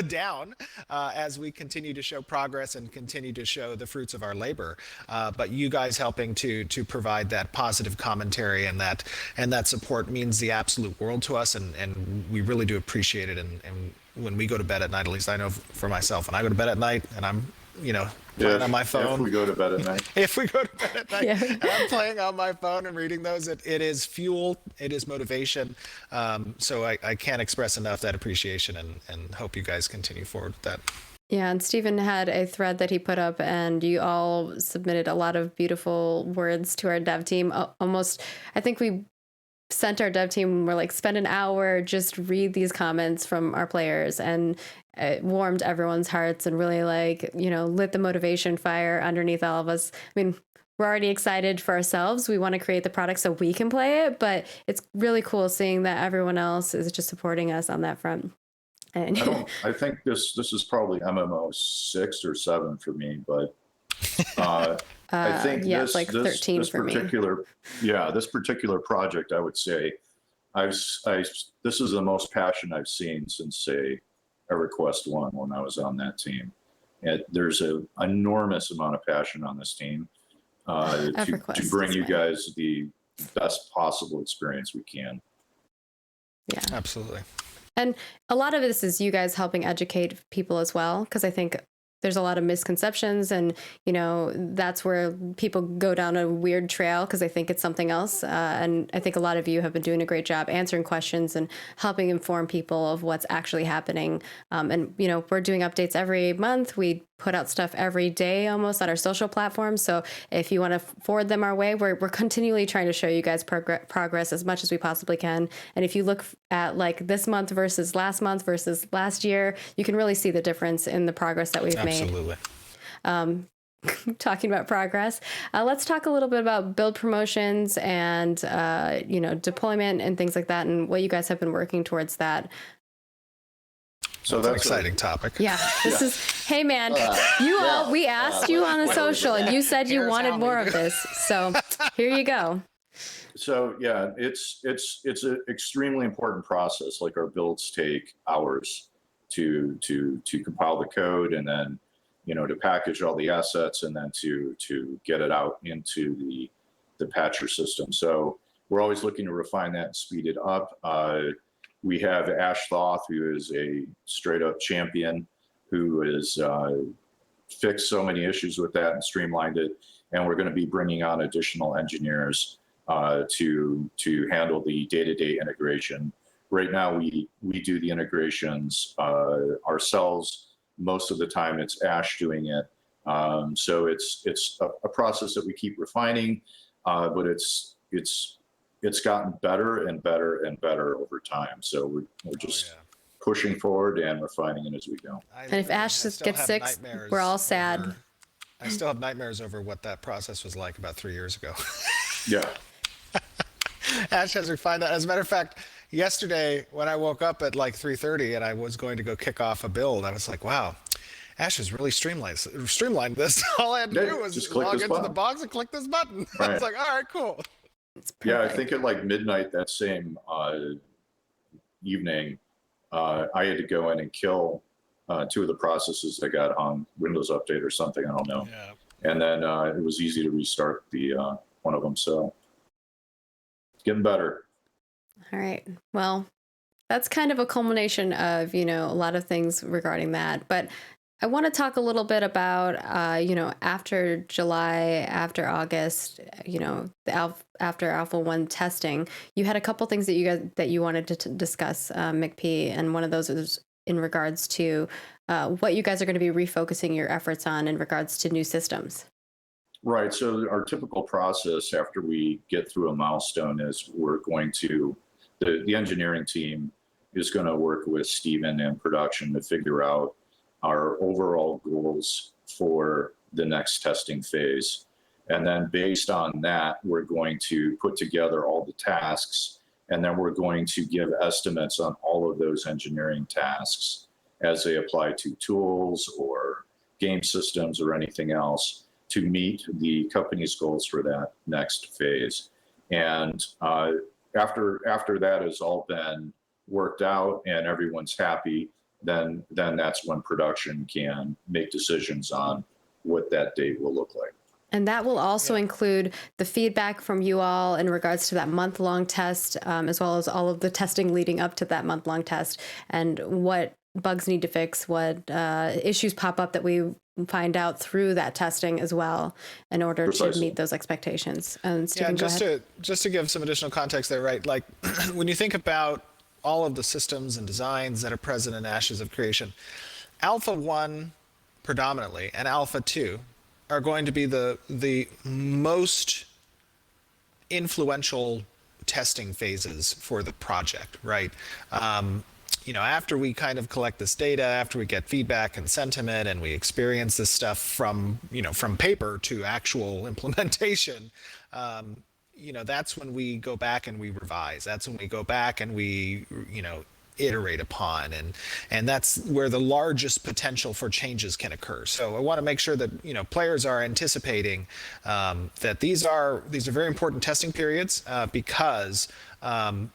down as we continue to show progress and continue to show the fruits of our labor. But you guys helping to provide that positive commentary and that support means the absolute world to us, and we really do appreciate it. And when we go to bed at night, at least I know for myself, when I go to bed at night and I'm playing on my phone. If we go to bed at night. If we go to bed at night, Yeah. and I'm playing on my phone and reading those, it is fuel, it is motivation. So I can't express enough that appreciation, and hope you guys continue forward with that. Yeah, and Stephen had a thread that he put up, and you all submitted a lot of beautiful words to our dev team. Almost, I think we sent our dev team, we're like, spend an hour, just read these comments from our players, and it warmed everyone's hearts and really lit the motivation fire underneath all of us. I mean, we're already excited for ourselves. We want to create the product so we can play it, but it's really cool seeing that everyone else is just supporting us on that front. And I think this is probably MMO 6 or 7 for me, but I think it's like 13 this for me. particular project, I would say, This is the most passion I've seen since, say, EverQuest 1 when I was on that team. And there's an enormous amount of passion on this team to bring you guys the best possible experience we can. Yeah, Absolutely. and a lot of this is you guys helping educate people as well, because I think there's a lot of misconceptions, and that's where people go down a weird trail because they think it's something else. And I think a lot of you have been doing a great job answering questions and helping inform people of what's actually happening. And we're doing updates every month. We put out stuff every day almost on our social platforms. So if you want to forward them our way, we're continually trying to show you guys progress as much as we possibly can. And if you look at like this month versus last year, you can really see the difference in the progress that we've made. Absolutely. Talking about progress, let's talk a little bit about build promotions and deployment and things like that, and what you guys have been working towards that. So that's an exciting topic. Yeah, this is. Hey man, we asked you on the social, and you said you wanted more of this. So here you go. So yeah, it's an extremely important process. Like, our builds take hours to compile the code, and then to package all the assets, and then to get it out into the patcher system. So we're always looking to refine that and speed it up. We have Ash Thoth, who is a straight up champion, who has fixed so many issues with that and streamlined it. And we're going to be bringing on additional engineers to handle the day-to-day integration. Right now, we do the integrations ourselves. Most of the time, it's Ash doing it. So it's a process that we keep refining, but it's gotten better and better and better over time. So we're just pushing forward and refining it as we go. And if Ash gets sick, we're all sad. I still have nightmares over what that process was like about 3 years ago. Yeah. Ash has refined that. As a matter of fact, yesterday when I woke up at like 3:30 and I was going to go kick off a build, I was like, wow, Ash has really streamlined this. All I had to do was just log into the box and click this button. Right. I was like, all right, cool. Yeah, I think at like midnight that same evening, I had to go in and kill 2 of the processes that got on Windows Update or something. I don't know. Yeah. And then it was easy to restart the one of them. So it's getting better. All right. Well, that's kind of a culmination of, a lot of things regarding that. But I want to talk a little bit about, after July, after August, after Alpha 1 testing, you had a couple things that you wanted to discuss, McP, and one of those was in regards to what you guys are going to be refocusing your efforts on in regards to new systems. Right. So our typical process after we get through a milestone is we're going to, the engineering team is going to work with Steven and production to figure out our overall goals for the next testing phase. And then based on that, we're going to put together all the tasks, and then we're going to give estimates on all of those engineering tasks as they apply to tools or game systems or anything else to meet the company's goals for that next phase. And after that has all been worked out and everyone's happy, then that's when production can make decisions on what that date will look like. And that will also include the feedback from you all in regards to that month-long test, as well as all of the testing leading up to that month-long test, and what bugs need to fix, what issues pop up that we find out through that testing as well, in order to meet those expectations. And Stephen, just to give some additional context there, right? Like when you think about all of the systems and designs that are present in Ashes of Creation, Alpha 1 predominantly and Alpha 2 are going to be the most influential testing phases for the project, right? After we kind of collect this data, after we get feedback and sentiment, and we experience this stuff from paper to actual implementation, that's when we go back and we revise. That's when we go back and we, iterate upon, and that's where the largest potential for changes can occur. So I want to make sure that players are anticipating that these are very important testing periods because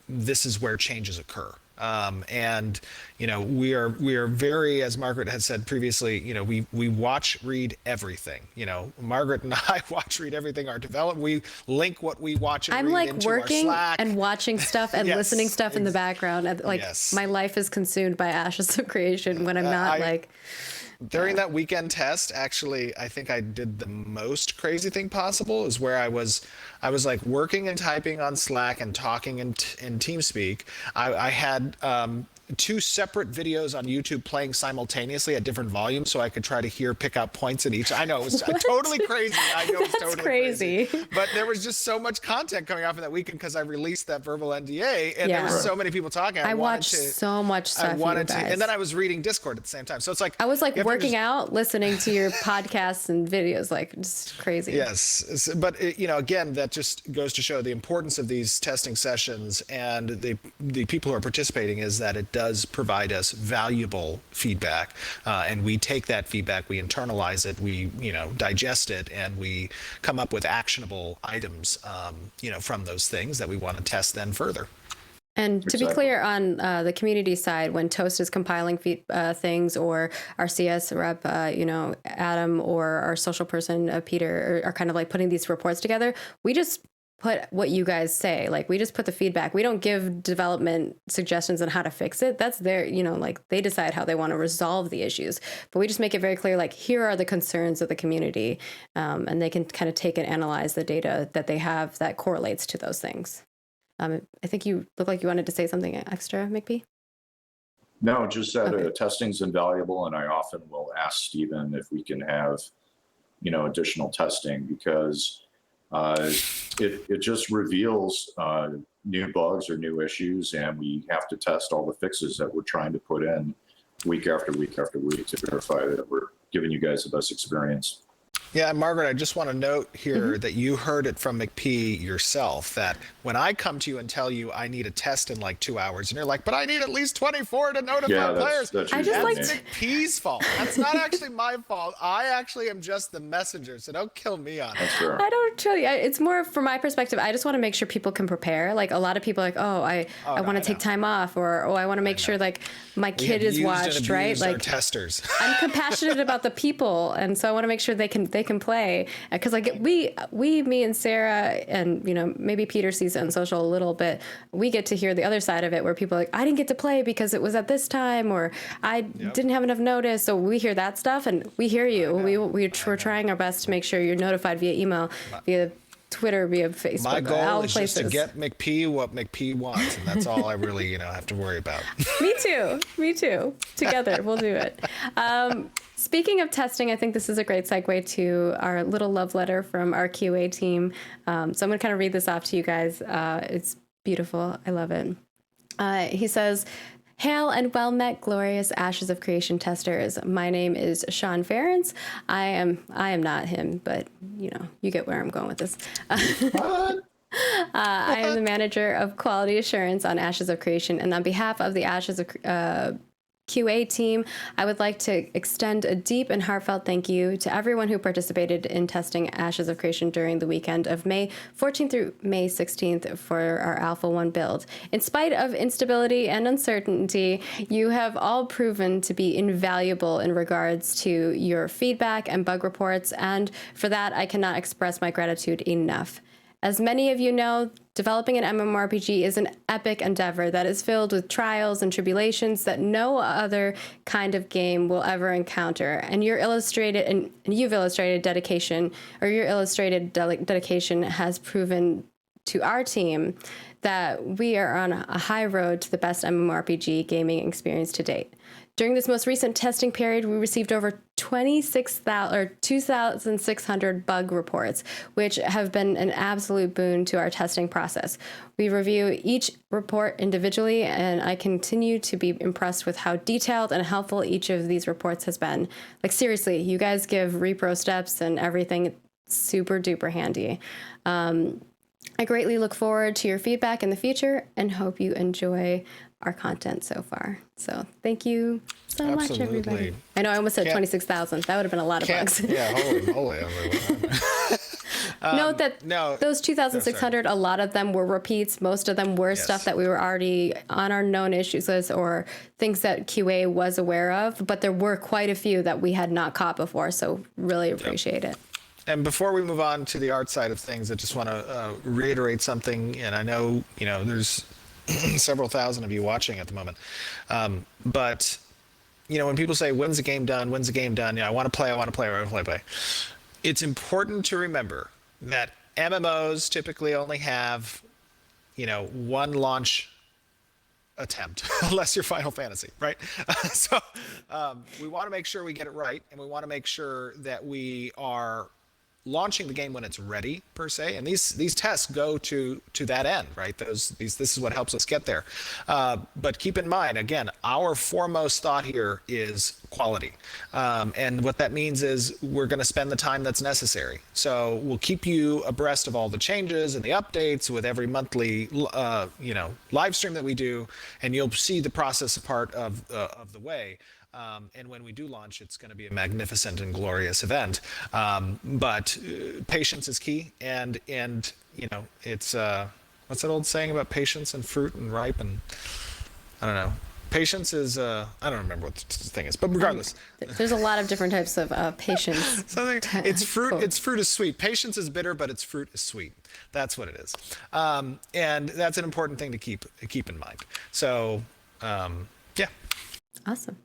this is where changes occur. And we are very, as Margaret had said previously, we watch, read everything. Margaret and I watch, read everything. We link what we watch and I'm read like into working our Slack. and watching stuff and Yes, listening stuff in the background. Like yes. my life is consumed by Ashes of Creation when I'm not During that weekend test, actually, I think I did the most crazy thing possible is where I was like working and typing on Slack and talking in TeamSpeak. I had two separate videos on YouTube playing simultaneously at different volumes so I could try to pick out points in each. I know it was totally crazy. I know it's totally crazy. But there was just so much content coming out from that weekend because I released that verbal NDA and there were so many people talking. I watched so much stuff. And then I was reading Discord at the same time. So it's like I was like working out, listening to your podcasts and videos, like just crazy. Yes, but again, that just goes to show the importance of these testing sessions and the people who are participating is that it does provide us valuable feedback, and we take that feedback, we internalize it, we digest it, and we come up with actionable items, from those things that we want to test then further. And to be clear, on the community side, when Toast is compiling things, or our CS rep, Adam, or our social person, Peter, are kind of like putting these reports together, we just put what you guys say. Like, we just put the feedback. We don't give development suggestions on how to fix it. That's their, like, they decide how they want to resolve the issues. But we just make it very clear, like, here are the concerns of the community, and they can kind of take and analyze the data that they have that correlates to those things. I think you look like you wanted to say something extra, McP? No, just that testing's invaluable, and I often will ask Stephen if we can have, additional testing because it just reveals new bugs or new issues, and we have to test all the fixes that we're trying to put in week after week after week to verify that we're giving you guys the best experience. Yeah, Margaret, I just want to note here that you heard it from McP yourself, that when I come to you and tell you I need a test in like 2 hours, and you're like, but I need at least 24 to notify players. That's McP's fault. That's not actually my fault. I actually am just the messenger, so don't kill me on it. That's fair. I don't tell you. It's more from my perspective. I just want to make sure people can prepare. Like, a lot of people are like, I want to take time off, or I want to make sure like my kid is watched, right? Like, testers. I'm compassionate about the people, and so I want to make sure they can play, because like me and Sarah, and maybe Peter sees it on social a little bit, we get to hear the other side of it where people are like, I didn't get to play because it was at this time, or I didn't have enough notice. So we hear that stuff, and we hear you. We're trying our best to make sure you're notified via email, via Twitter, via Facebook. My goal all is places. just to get McP what McP wants, and that's all I really have to worry about. Me too. Together we'll do it. Speaking of testing, I think this is a great segue to our little love letter from our QA team. So I'm going to kind of read this off to you guys. It's beautiful. I love it. He says, "Hail and well met, glorious Ashes of Creation testers. My name is Sean Ferrens. I am not him, but you get where I'm going with this. I am the manager of quality assurance on Ashes of Creation, and on behalf of the Ashes of QA team, I would like to extend a deep and heartfelt thank you to everyone who participated in testing Ashes of Creation during the weekend of May 14th through May 16th for our Alpha 1 build. In spite of instability and uncertainty, you have all proven to be invaluable in regards to your feedback and bug reports, and for that, I cannot express my gratitude enough. As many of you know, developing an MMORPG is an epic endeavor that is filled with trials and tribulations that no other kind of game will ever encounter. And you've illustrated dedication, or your illustrated dedication has proven to our team that we are on a high road to the best MMORPG gaming experience to date. During this most recent testing period, we received over 2,600 bug reports, which have been an absolute boon to our testing process. We review each report individually, and I continue to be impressed with how detailed and helpful each of these reports has been. Like, seriously, you guys give repro steps and everything super duper handy. I greatly look forward to your feedback in the future and hope you enjoy our content so far. So thank you so much, Absolutely. everybody. I know I almost said Can't- 26,000. That would have been a lot of bucks. Yeah, holy moly. I was like, what? Note that no, those 2,600, a lot of them were repeats. Most of them were Yes. stuff that we were already on our known issues list or things that QA was aware of. But there were quite a few that we had not caught before. So really appreciate it. And before we move on to the art side of things, I just want to reiterate something. And I know, there's several thousand of you watching at the moment. But, when people say, when's the game done? When's the game done? I want to play, I want to play, I want to play. It's important to remember that MMOs typically only have, one launch attempt, unless you're Final Fantasy, right? So we want to make sure we get it right, and we want to make sure that we are launching the game when it's ready, per se, and these tests go to that end, right? This is what helps us get there. But keep in mind, again, our foremost thought here is quality, and what that means is we're going to spend the time that's necessary. So we'll keep you abreast of all the changes and the updates with every monthly, live stream that we do, and you'll see the process part of the way. And when we do launch, it's going to be a magnificent and glorious event. But patience is key, and it's what's that old saying about patience and fruit and ripe, and I don't know. Patience is I don't remember what the thing is, but regardless, There's a lot of different types of patience. it's fruit. Cool. It's fruit is sweet. Patience is bitter, but its fruit is sweet. That's what it is, and that's an important thing to keep in mind. So, yeah. Awesome.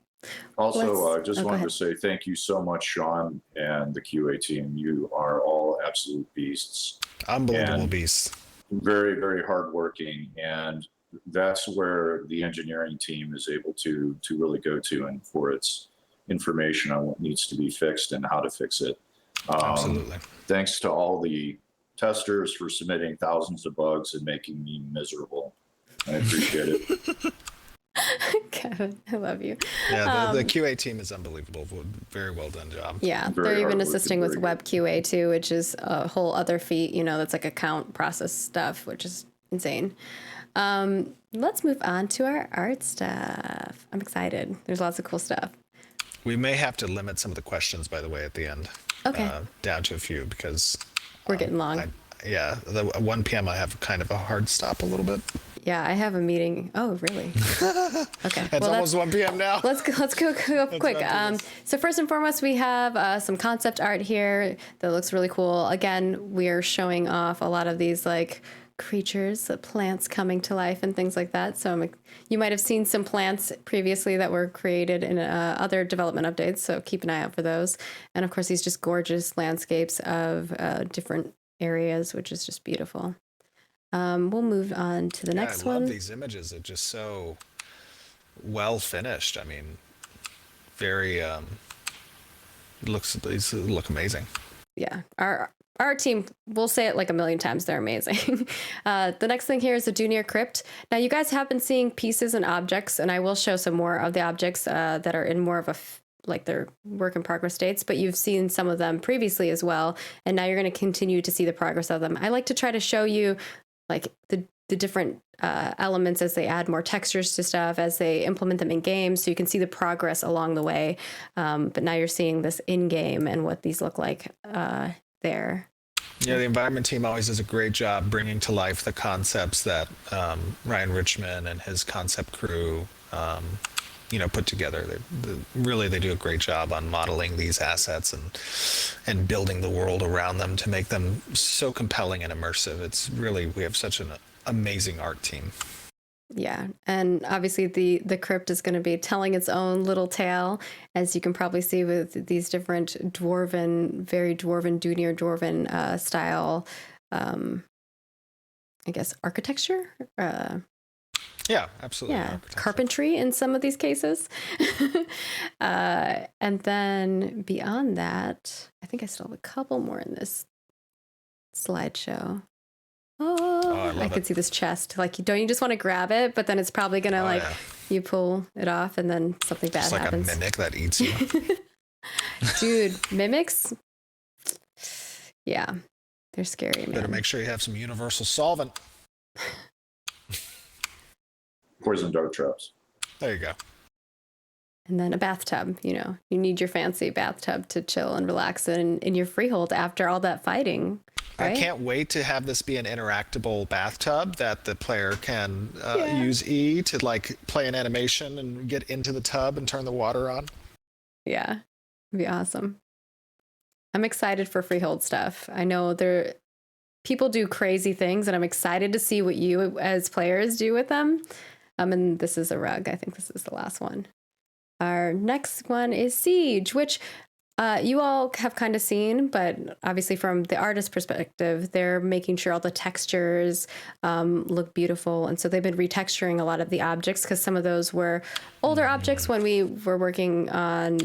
Also, I just go wanted ahead. to say thank you so much, Sean, and the QA team. You are all absolute beasts. Unbelievable And beasts. very, very hardworking. And that's where the engineering team is able to really go to and for its information on what needs to be fixed and how to fix it. Absolutely. Thanks to all the testers for submitting thousands of bugs and making me miserable. I appreciate it. Kevin, I love you. Yeah, the QA team is unbelievable. Very well done job. Yeah, Very they're even hardworking, assisting with very web QA too, which is a whole other feat. That's like account process stuff, which is insane. Let's move on to our art stuff. I'm excited. There's lots of cool stuff. We may have to limit some of the questions, by the way, at the end. Okay. Down to a few because We're getting long. the 1 p.m. I have kind of a hard stop a little bit. Yeah, I have a meeting. Oh, really? Okay. It's almost 1 p.m. now. Let's go quick. ridiculous. So first and foremost, we have some concept art here that looks really cool. Again, we are showing off a lot of these like creatures, plants coming to life and things like that. So you might have seen some plants previously that were created in other development updates. So keep an eye out for those. And of course, these just gorgeous landscapes of different areas, which is just beautiful. We'll move on to the next I love one. these images. They're just so well finished. I mean, very these look amazing. Yeah, our team, we'll say it like a million times, they're amazing. The next thing here is the Junior Crypt. Now you guys have been seeing pieces and objects, and I will show some more of the objects that are in more of like their work in progress states, but you've seen some of them previously as well, and now you're going to continue to see the progress of them. I like to try to show you like the different elements as they add more textures to stuff, as they implement them in games, so you can see the progress along the way. But now you're seeing this in game and what these look like there. Yeah, the environment team always does a great job bringing to life the concepts that Ryan Richmond and his concept crew put together. They do a great job on modeling these assets and building the world around them to make them so compelling and immersive. It's really, we have such an amazing art team. Yeah, and obviously the crypt is going to be telling its own little tale, as you can probably see with these different very dwarven, junior dwarven style, I guess, architecture. Yeah, absolutely. Yeah, carpentry in some of these cases. And then beyond that, I think I still have a couple more in this slideshow. I can see this chest. Like, don't you just want to grab it? But then it's probably going to you pull it off and then something bad it's like happens. a mimic that eats you. Dude, mimics? Yeah, they're scary, man. Better make sure you have some universal solvent. Poison dart traps. There you go. And then a bathtub, you need your fancy bathtub to chill and relax in your freehold after all that fighting. Right? I can't wait to have this be an interactable bathtub that the player can use E to like play an animation and get into the tub and turn the water on. Yeah, it'd be awesome. I'm excited for freehold stuff. I know people do crazy things, and I'm excited to see what you as players do with them. And this is a rug. I think this is the last one. Our next one is Siege, which you all have kind of seen, but obviously from the artist perspective, they're making sure all the textures look beautiful. And so they've been retexturing a lot of the objects because some of those were older objects when we were working on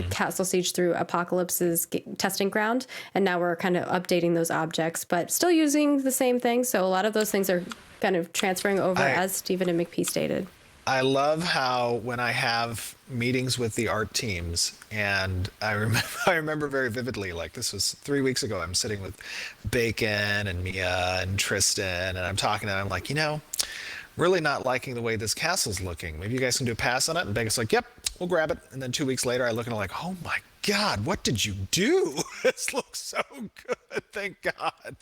Castle Siege through Apocalypse's testing ground. And now we're kind of updating those objects, but still using the same thing. So a lot of those things are kind of transferring over, as Stephen and McP stated. I love how when I have meetings with the art teams, and I remember very vividly, like this was 3 weeks ago, I'm sitting with Bacon and Mia and Tristan, and I'm talking to them, I'm like, really not liking the way this castle's looking. Maybe you guys can do a pass on it? And Bacon's like, yep, we'll grab it. And then 2 weeks later, I look and I'm like, oh my God, what did you do? This looks so good, thank God.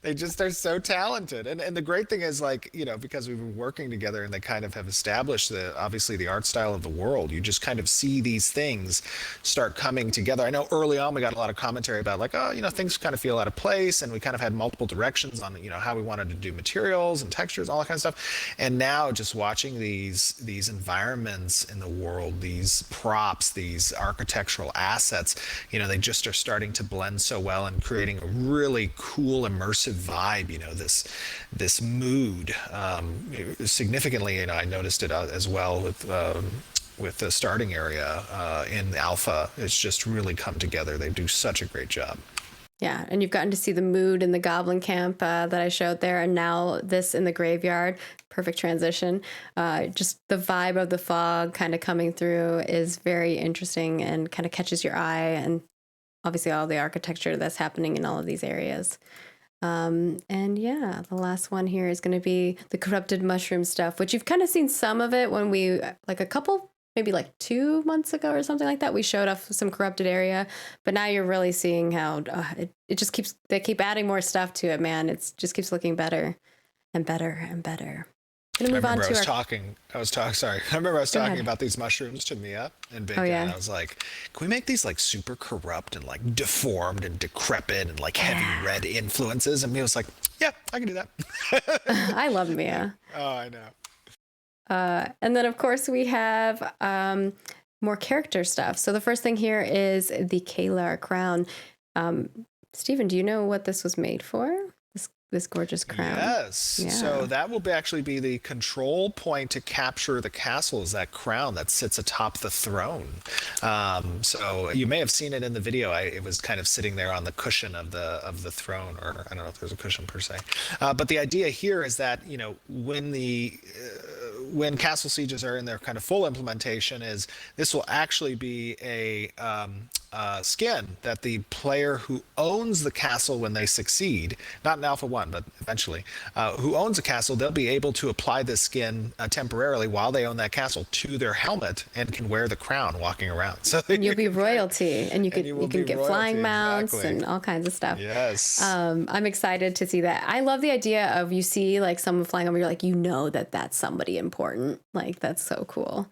They just are so talented. And the great thing is, like, because we've been working together and they kind of have established obviously the art style of the world, you just kind of see these things start coming together. I know early on we got a lot of commentary about like, things kind of feel out of place, and we kind of had multiple directions on, how we wanted to do materials and textures, all that kind of stuff. And now just watching these environments in the world, these props, these architectural assets, they just are starting to blend so well and creating a really cool immersive vibe, this mood. Significantly, I noticed it as well with the starting area in the alpha. It's just really come together. They do such a great job. Yeah, and you've gotten to see the mood in the Goblin Camp that I showed there, and now this in the graveyard. Perfect transition. Just the vibe of the fog kind of coming through is very interesting and kind of catches your eye, and obviously all the architecture that's happening in all of these areas. And yeah, the last one here is going to be the corrupted mushroom stuff, which you've kind of seen some of it when we, like maybe like 2 months ago or something like that, we showed off some corrupted area, but now you're really seeing how it just they keep adding more stuff to it, man. It just keeps looking better and better and better. I remember I was talking about these mushrooms to Mia and Bacon. And I was like, can we make these like super corrupt and like deformed and decrepit and like heavy red influences? And Mia was like, yeah, I can do that. I love Mia. Oh, I know. And then of course we have more character stuff. So the first thing here is the Kalar crown. Stephen, do you know what this was made for? This gorgeous crown. Yes. Yeah. So that will actually be the control point to capture the castle, is that crown that sits atop the throne. So you may have seen it in the video. It was kind of sitting there on the cushion of the throne, or I don't know if there's a cushion per se. But the idea here is that, when castle sieges are in their kind of full implementation, is this will actually be a skin that the player who owns the castle when they succeed, not in Alpha 1, but eventually, who owns a castle, they'll be able to apply this skin temporarily while they own that castle to their helmet and can wear the crown walking around. So you'll be royalty, and you can get royalty, flying mounts and all kinds of stuff. Yes. I'm excited to see that. I love the idea of you see like someone flying over, you're like, that's somebody important. Like, that's so cool.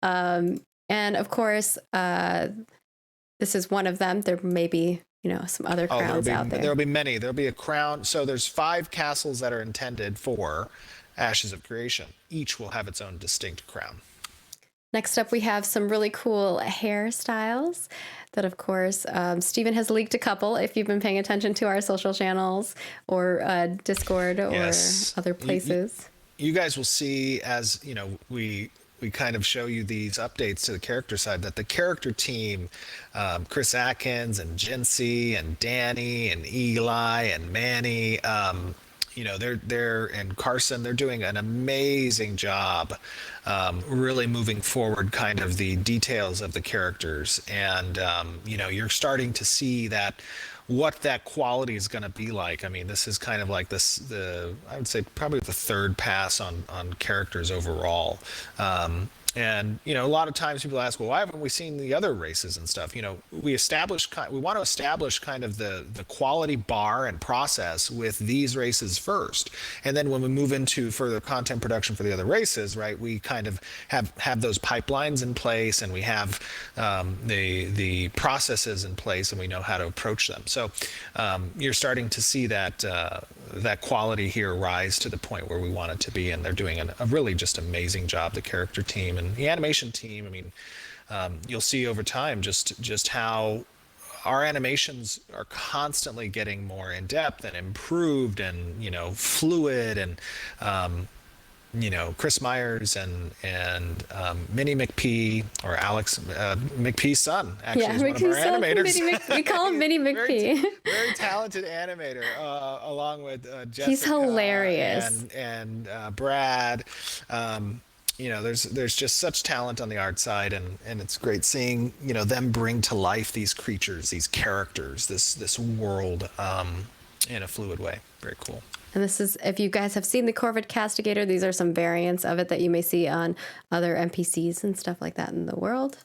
And of course, this is one of them. There may be, some other crowns out there. There'll be many. There'll be a crown. So there's 5 castles that are intended for Ashes of Creation. Each will have its own distinct crown. Next up, we have some really cool hairstyles that, of course, Stephen has leaked a couple if you've been paying attention to our social channels or Discord or other places. You guys will see, as we kind of show you these updates to the character side, that the character team, Chris Atkins and Jinsey and Danny and Eli and Manny, they're and Carson, they're doing an amazing job, really moving forward kind of the details of the characters. And, you're starting to see that what that quality is going to be like. I mean, this is kind of like I would say probably the third pass on characters overall. And a lot of times people ask, well, why haven't we seen the other races and stuff? We want to establish kind of the quality bar and process with these races first, and then when we move into further content production for the other races, right, we kind of have those pipelines in place, and we have the processes in place, and we know how to approach them. So you're starting to see that quality here rise to the point where we want it to be, and they're doing a really just amazing job, the character team and the animation team. I mean, you'll see over time just how our animations are constantly getting more in depth and improved and fluid, and Chris Myers and Minnie McPhee, or Alex McPhee's son, actually, is one of our animators. We call him Minnie McPhee. Very talented animator, along with Jessica. He's hilarious. And Brad. There's just such talent on the art side, and it's great seeing them bring to life these creatures, these characters, this world in a fluid way. Very cool. And this is, if you guys have seen the Corvid Castigator, these are some variants of it that you may see on other NPCs and stuff like that in the world.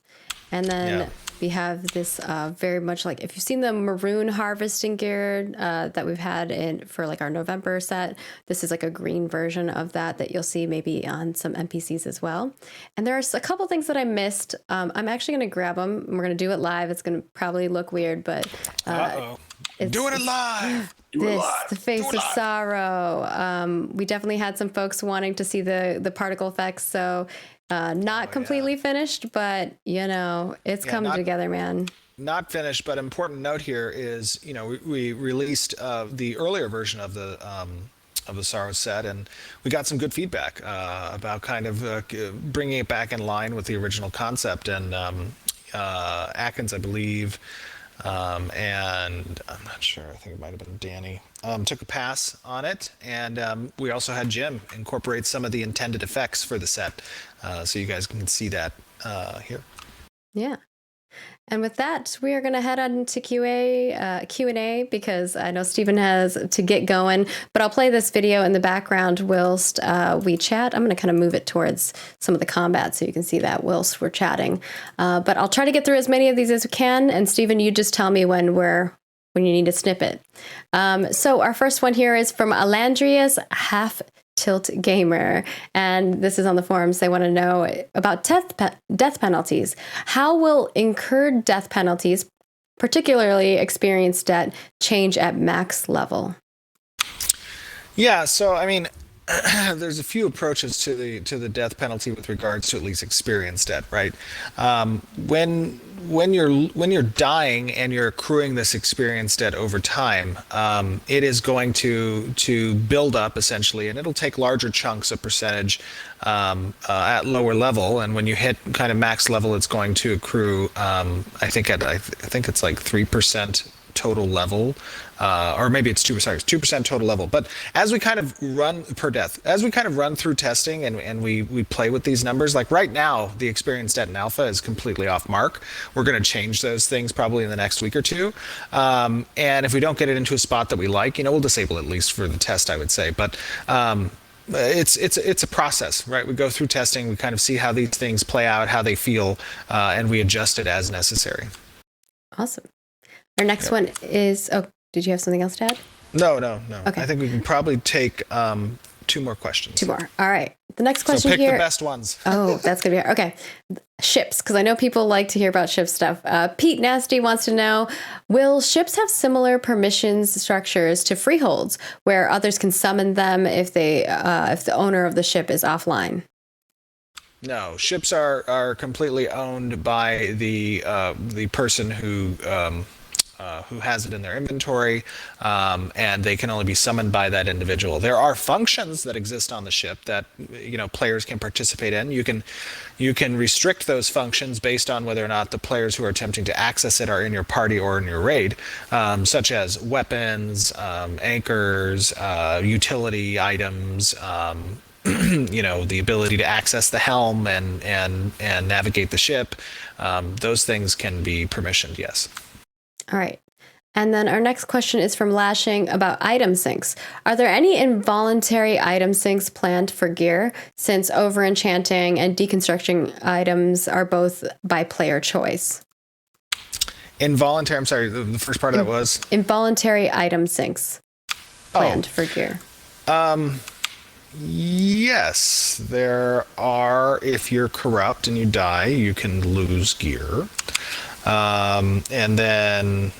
And then we have this very much like, if you've seen the maroon harvesting gear that we've had for like our November set, this is like a green version of that you'll see maybe on some NPCs as well. And there's a couple things that I missed. I'm actually going to grab them. We're going to do it live. It's going to probably look weird, but Doing it live. The Face of Sorrow. We definitely had some folks wanting to see the particle effects, so not completely finished, but it's coming together, man. Not finished, but important note here is we released the earlier version of the Sorrow set, and we got some good feedback about kind of bringing it back in line with the original concept. And Atkins, I believe, and I'm not sure, I think it might have been Danny, took a pass on it, and we also had Jim incorporate some of the intended effects for the set, so you guys can see that here. Yeah. And with that, we are going to head on to Q&A, because I know Stephen has to get going, but I'll play this video in the background whilst we chat. I'm going to kind of move it towards some of the combat so you can see that whilst we're chatting. But I'll try to get through as many of these as we can. And Stephen, you just tell me when you need a snippet. So our first one here is from Alandria's Tilt Gamer, and this is on the forums. They want to know about death penalties. How will incurred death penalties, particularly experienced debt, change at max level? Yeah, so I mean, there's a few approaches to the death penalty with regards to at least experienced debt, right? When you're dying and you're accruing this experience debt over time, it is going to build up essentially, and it'll take larger chunks of percentage at lower level. And when you hit kind of max level, it's going to accrue. I think it's like 3% total level, or maybe it's 2% total level. But as we kind of run per death, as we kind of run through testing and we play with these numbers, like right now, the experience debt in alpha is completely off mark. We're going to change those things probably in the next week or two. And if we don't get it into a spot that we like, we'll disable it at least for the test, I would say. But it's a process, right? We go through testing, we kind of see how these things play out, how they feel, and we adjust it as necessary. Awesome. Our next one is, did you have something else to add? No. Okay. I think we can probably take 2 more questions. 2 more. All right. The next question pick here. the best ones. Oh, that's going to be hard. Okay. Ships, because I know people like to hear about ship stuff. Pete Nasty wants to know, will ships have similar permissions structures to freeholds where others can summon them if the owner of the ship is offline? No, ships are completely owned by the person who has it in their inventory, and they can only be summoned by that individual. There are functions that exist on the ship that players can participate in. You can restrict those functions based on whether or not the players who are attempting to access it are in your party or in your raid, such as weapons, anchors, utility items. The ability to access the helm and navigate the ship. Those things can be permissioned, yes. All right. And then our next question is from Lashing about item syncs. Are there any involuntary item syncs planned for gear, since over-enchanting and deconstructing items are both by player choice? Involuntary, I'm sorry, the first part of that was? Involuntary item syncs planned for gear. Yes, there are. If you're corrupt and you die, you can lose gear. And then...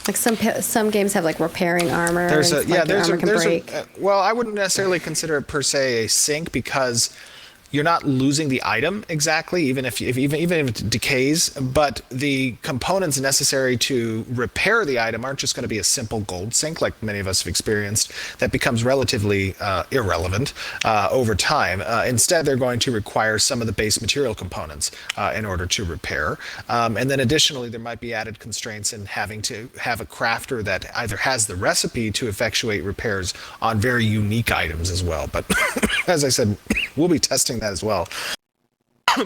Like some games have like repairing armor. There's a and like your armor can break. well, I wouldn't necessarily consider it per se a sync, because you're not losing the item exactly, even if it decays, but the components necessary to repair the item aren't just going to be a simple gold sync like many of us have experienced. That becomes relatively irrelevant over time. Instead, they're going to require some of the base material components in order to repair. And then additionally, there might be added constraints in having to have a crafter that either has the recipe to effectuate repairs on very unique items as well. But as I said, we'll be testing that as well.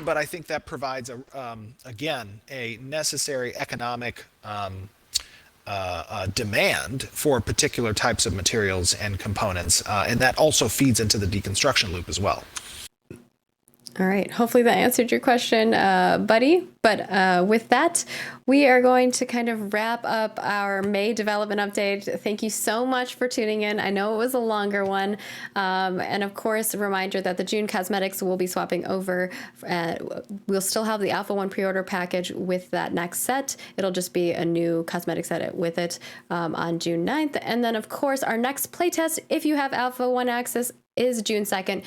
But I think that provides again a necessary economic demand for particular types of materials and components, and that also feeds into the deconstruction loop as well. All right. Hopefully that answered your question, buddy. But with that, we are going to kind of wrap up our May development update. Thank you so much for tuning in. I know it was a longer one. And of course, a reminder that the June cosmetics will be swapping over. We'll still have the Alpha 1 pre-order package with that next set. It'll just be a new cosmetic set with it on June 9th. And then, of course, our next playtest, if you have Alpha 1 access, is June 2nd.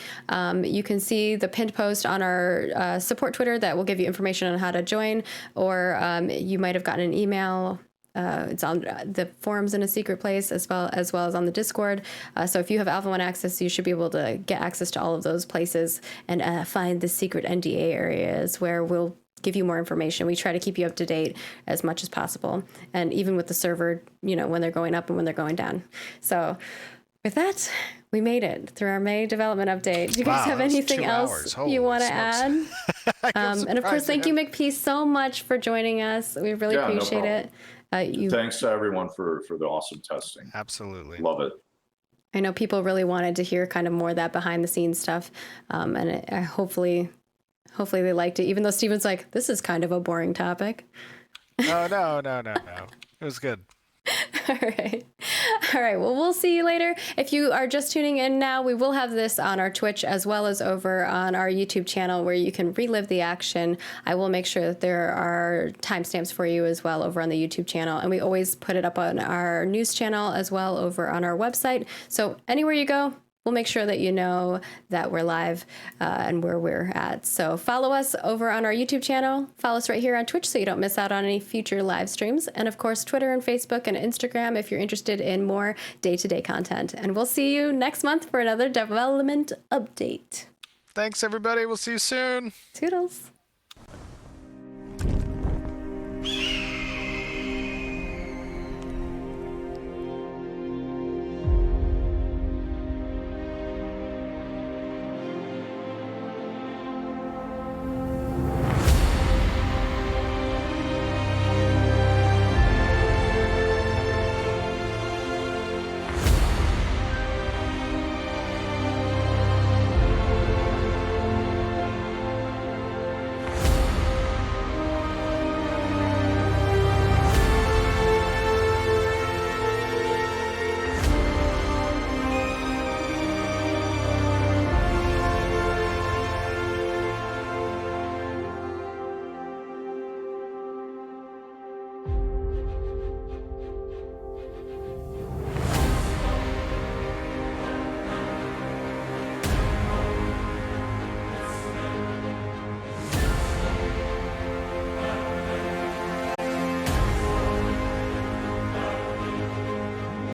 You can see the pinned post on our support Twitter that will give you information on how to join, or you might have gotten an email. It's on the forums in a secret place as well as on the Discord. So if you have Alpha 1 access, you should be able to get access to all of those places and find the secret NDA areas where we'll give you more information. We try to keep you up to date as much as possible, and even with the server, when they're going up and when they're going down. So with that, we made it through our May development update. Do you guys have anything else you want to add? And of course, thank you, McP, so much for joining us. We really appreciate it. Thanks to everyone for the awesome testing. Absolutely. Love it. I know people really wanted to hear kind of more of that behind the scenes stuff. And hopefully they liked it, even though Steven's like, this is kind of a boring topic. Oh, no. It was good. All right. Well, we'll see you later. If you are just tuning in now, we will have this on our Twitch as well as over on our YouTube channel where you can relive the action. I will make sure that there are timestamps for you as well over on the YouTube channel. And we always put it up on our news channel as well over on our website. So anywhere you go, we'll make sure that you know that we're live and where we're at. So follow us over on our YouTube channel. Follow us right here on Twitch so you don't miss out on any future live streams. And of course, Twitter and Facebook and Instagram if you're interested in more day-to-day content. And we'll see you next month for another development update. Thanks, everybody. We'll see you soon. Toodles.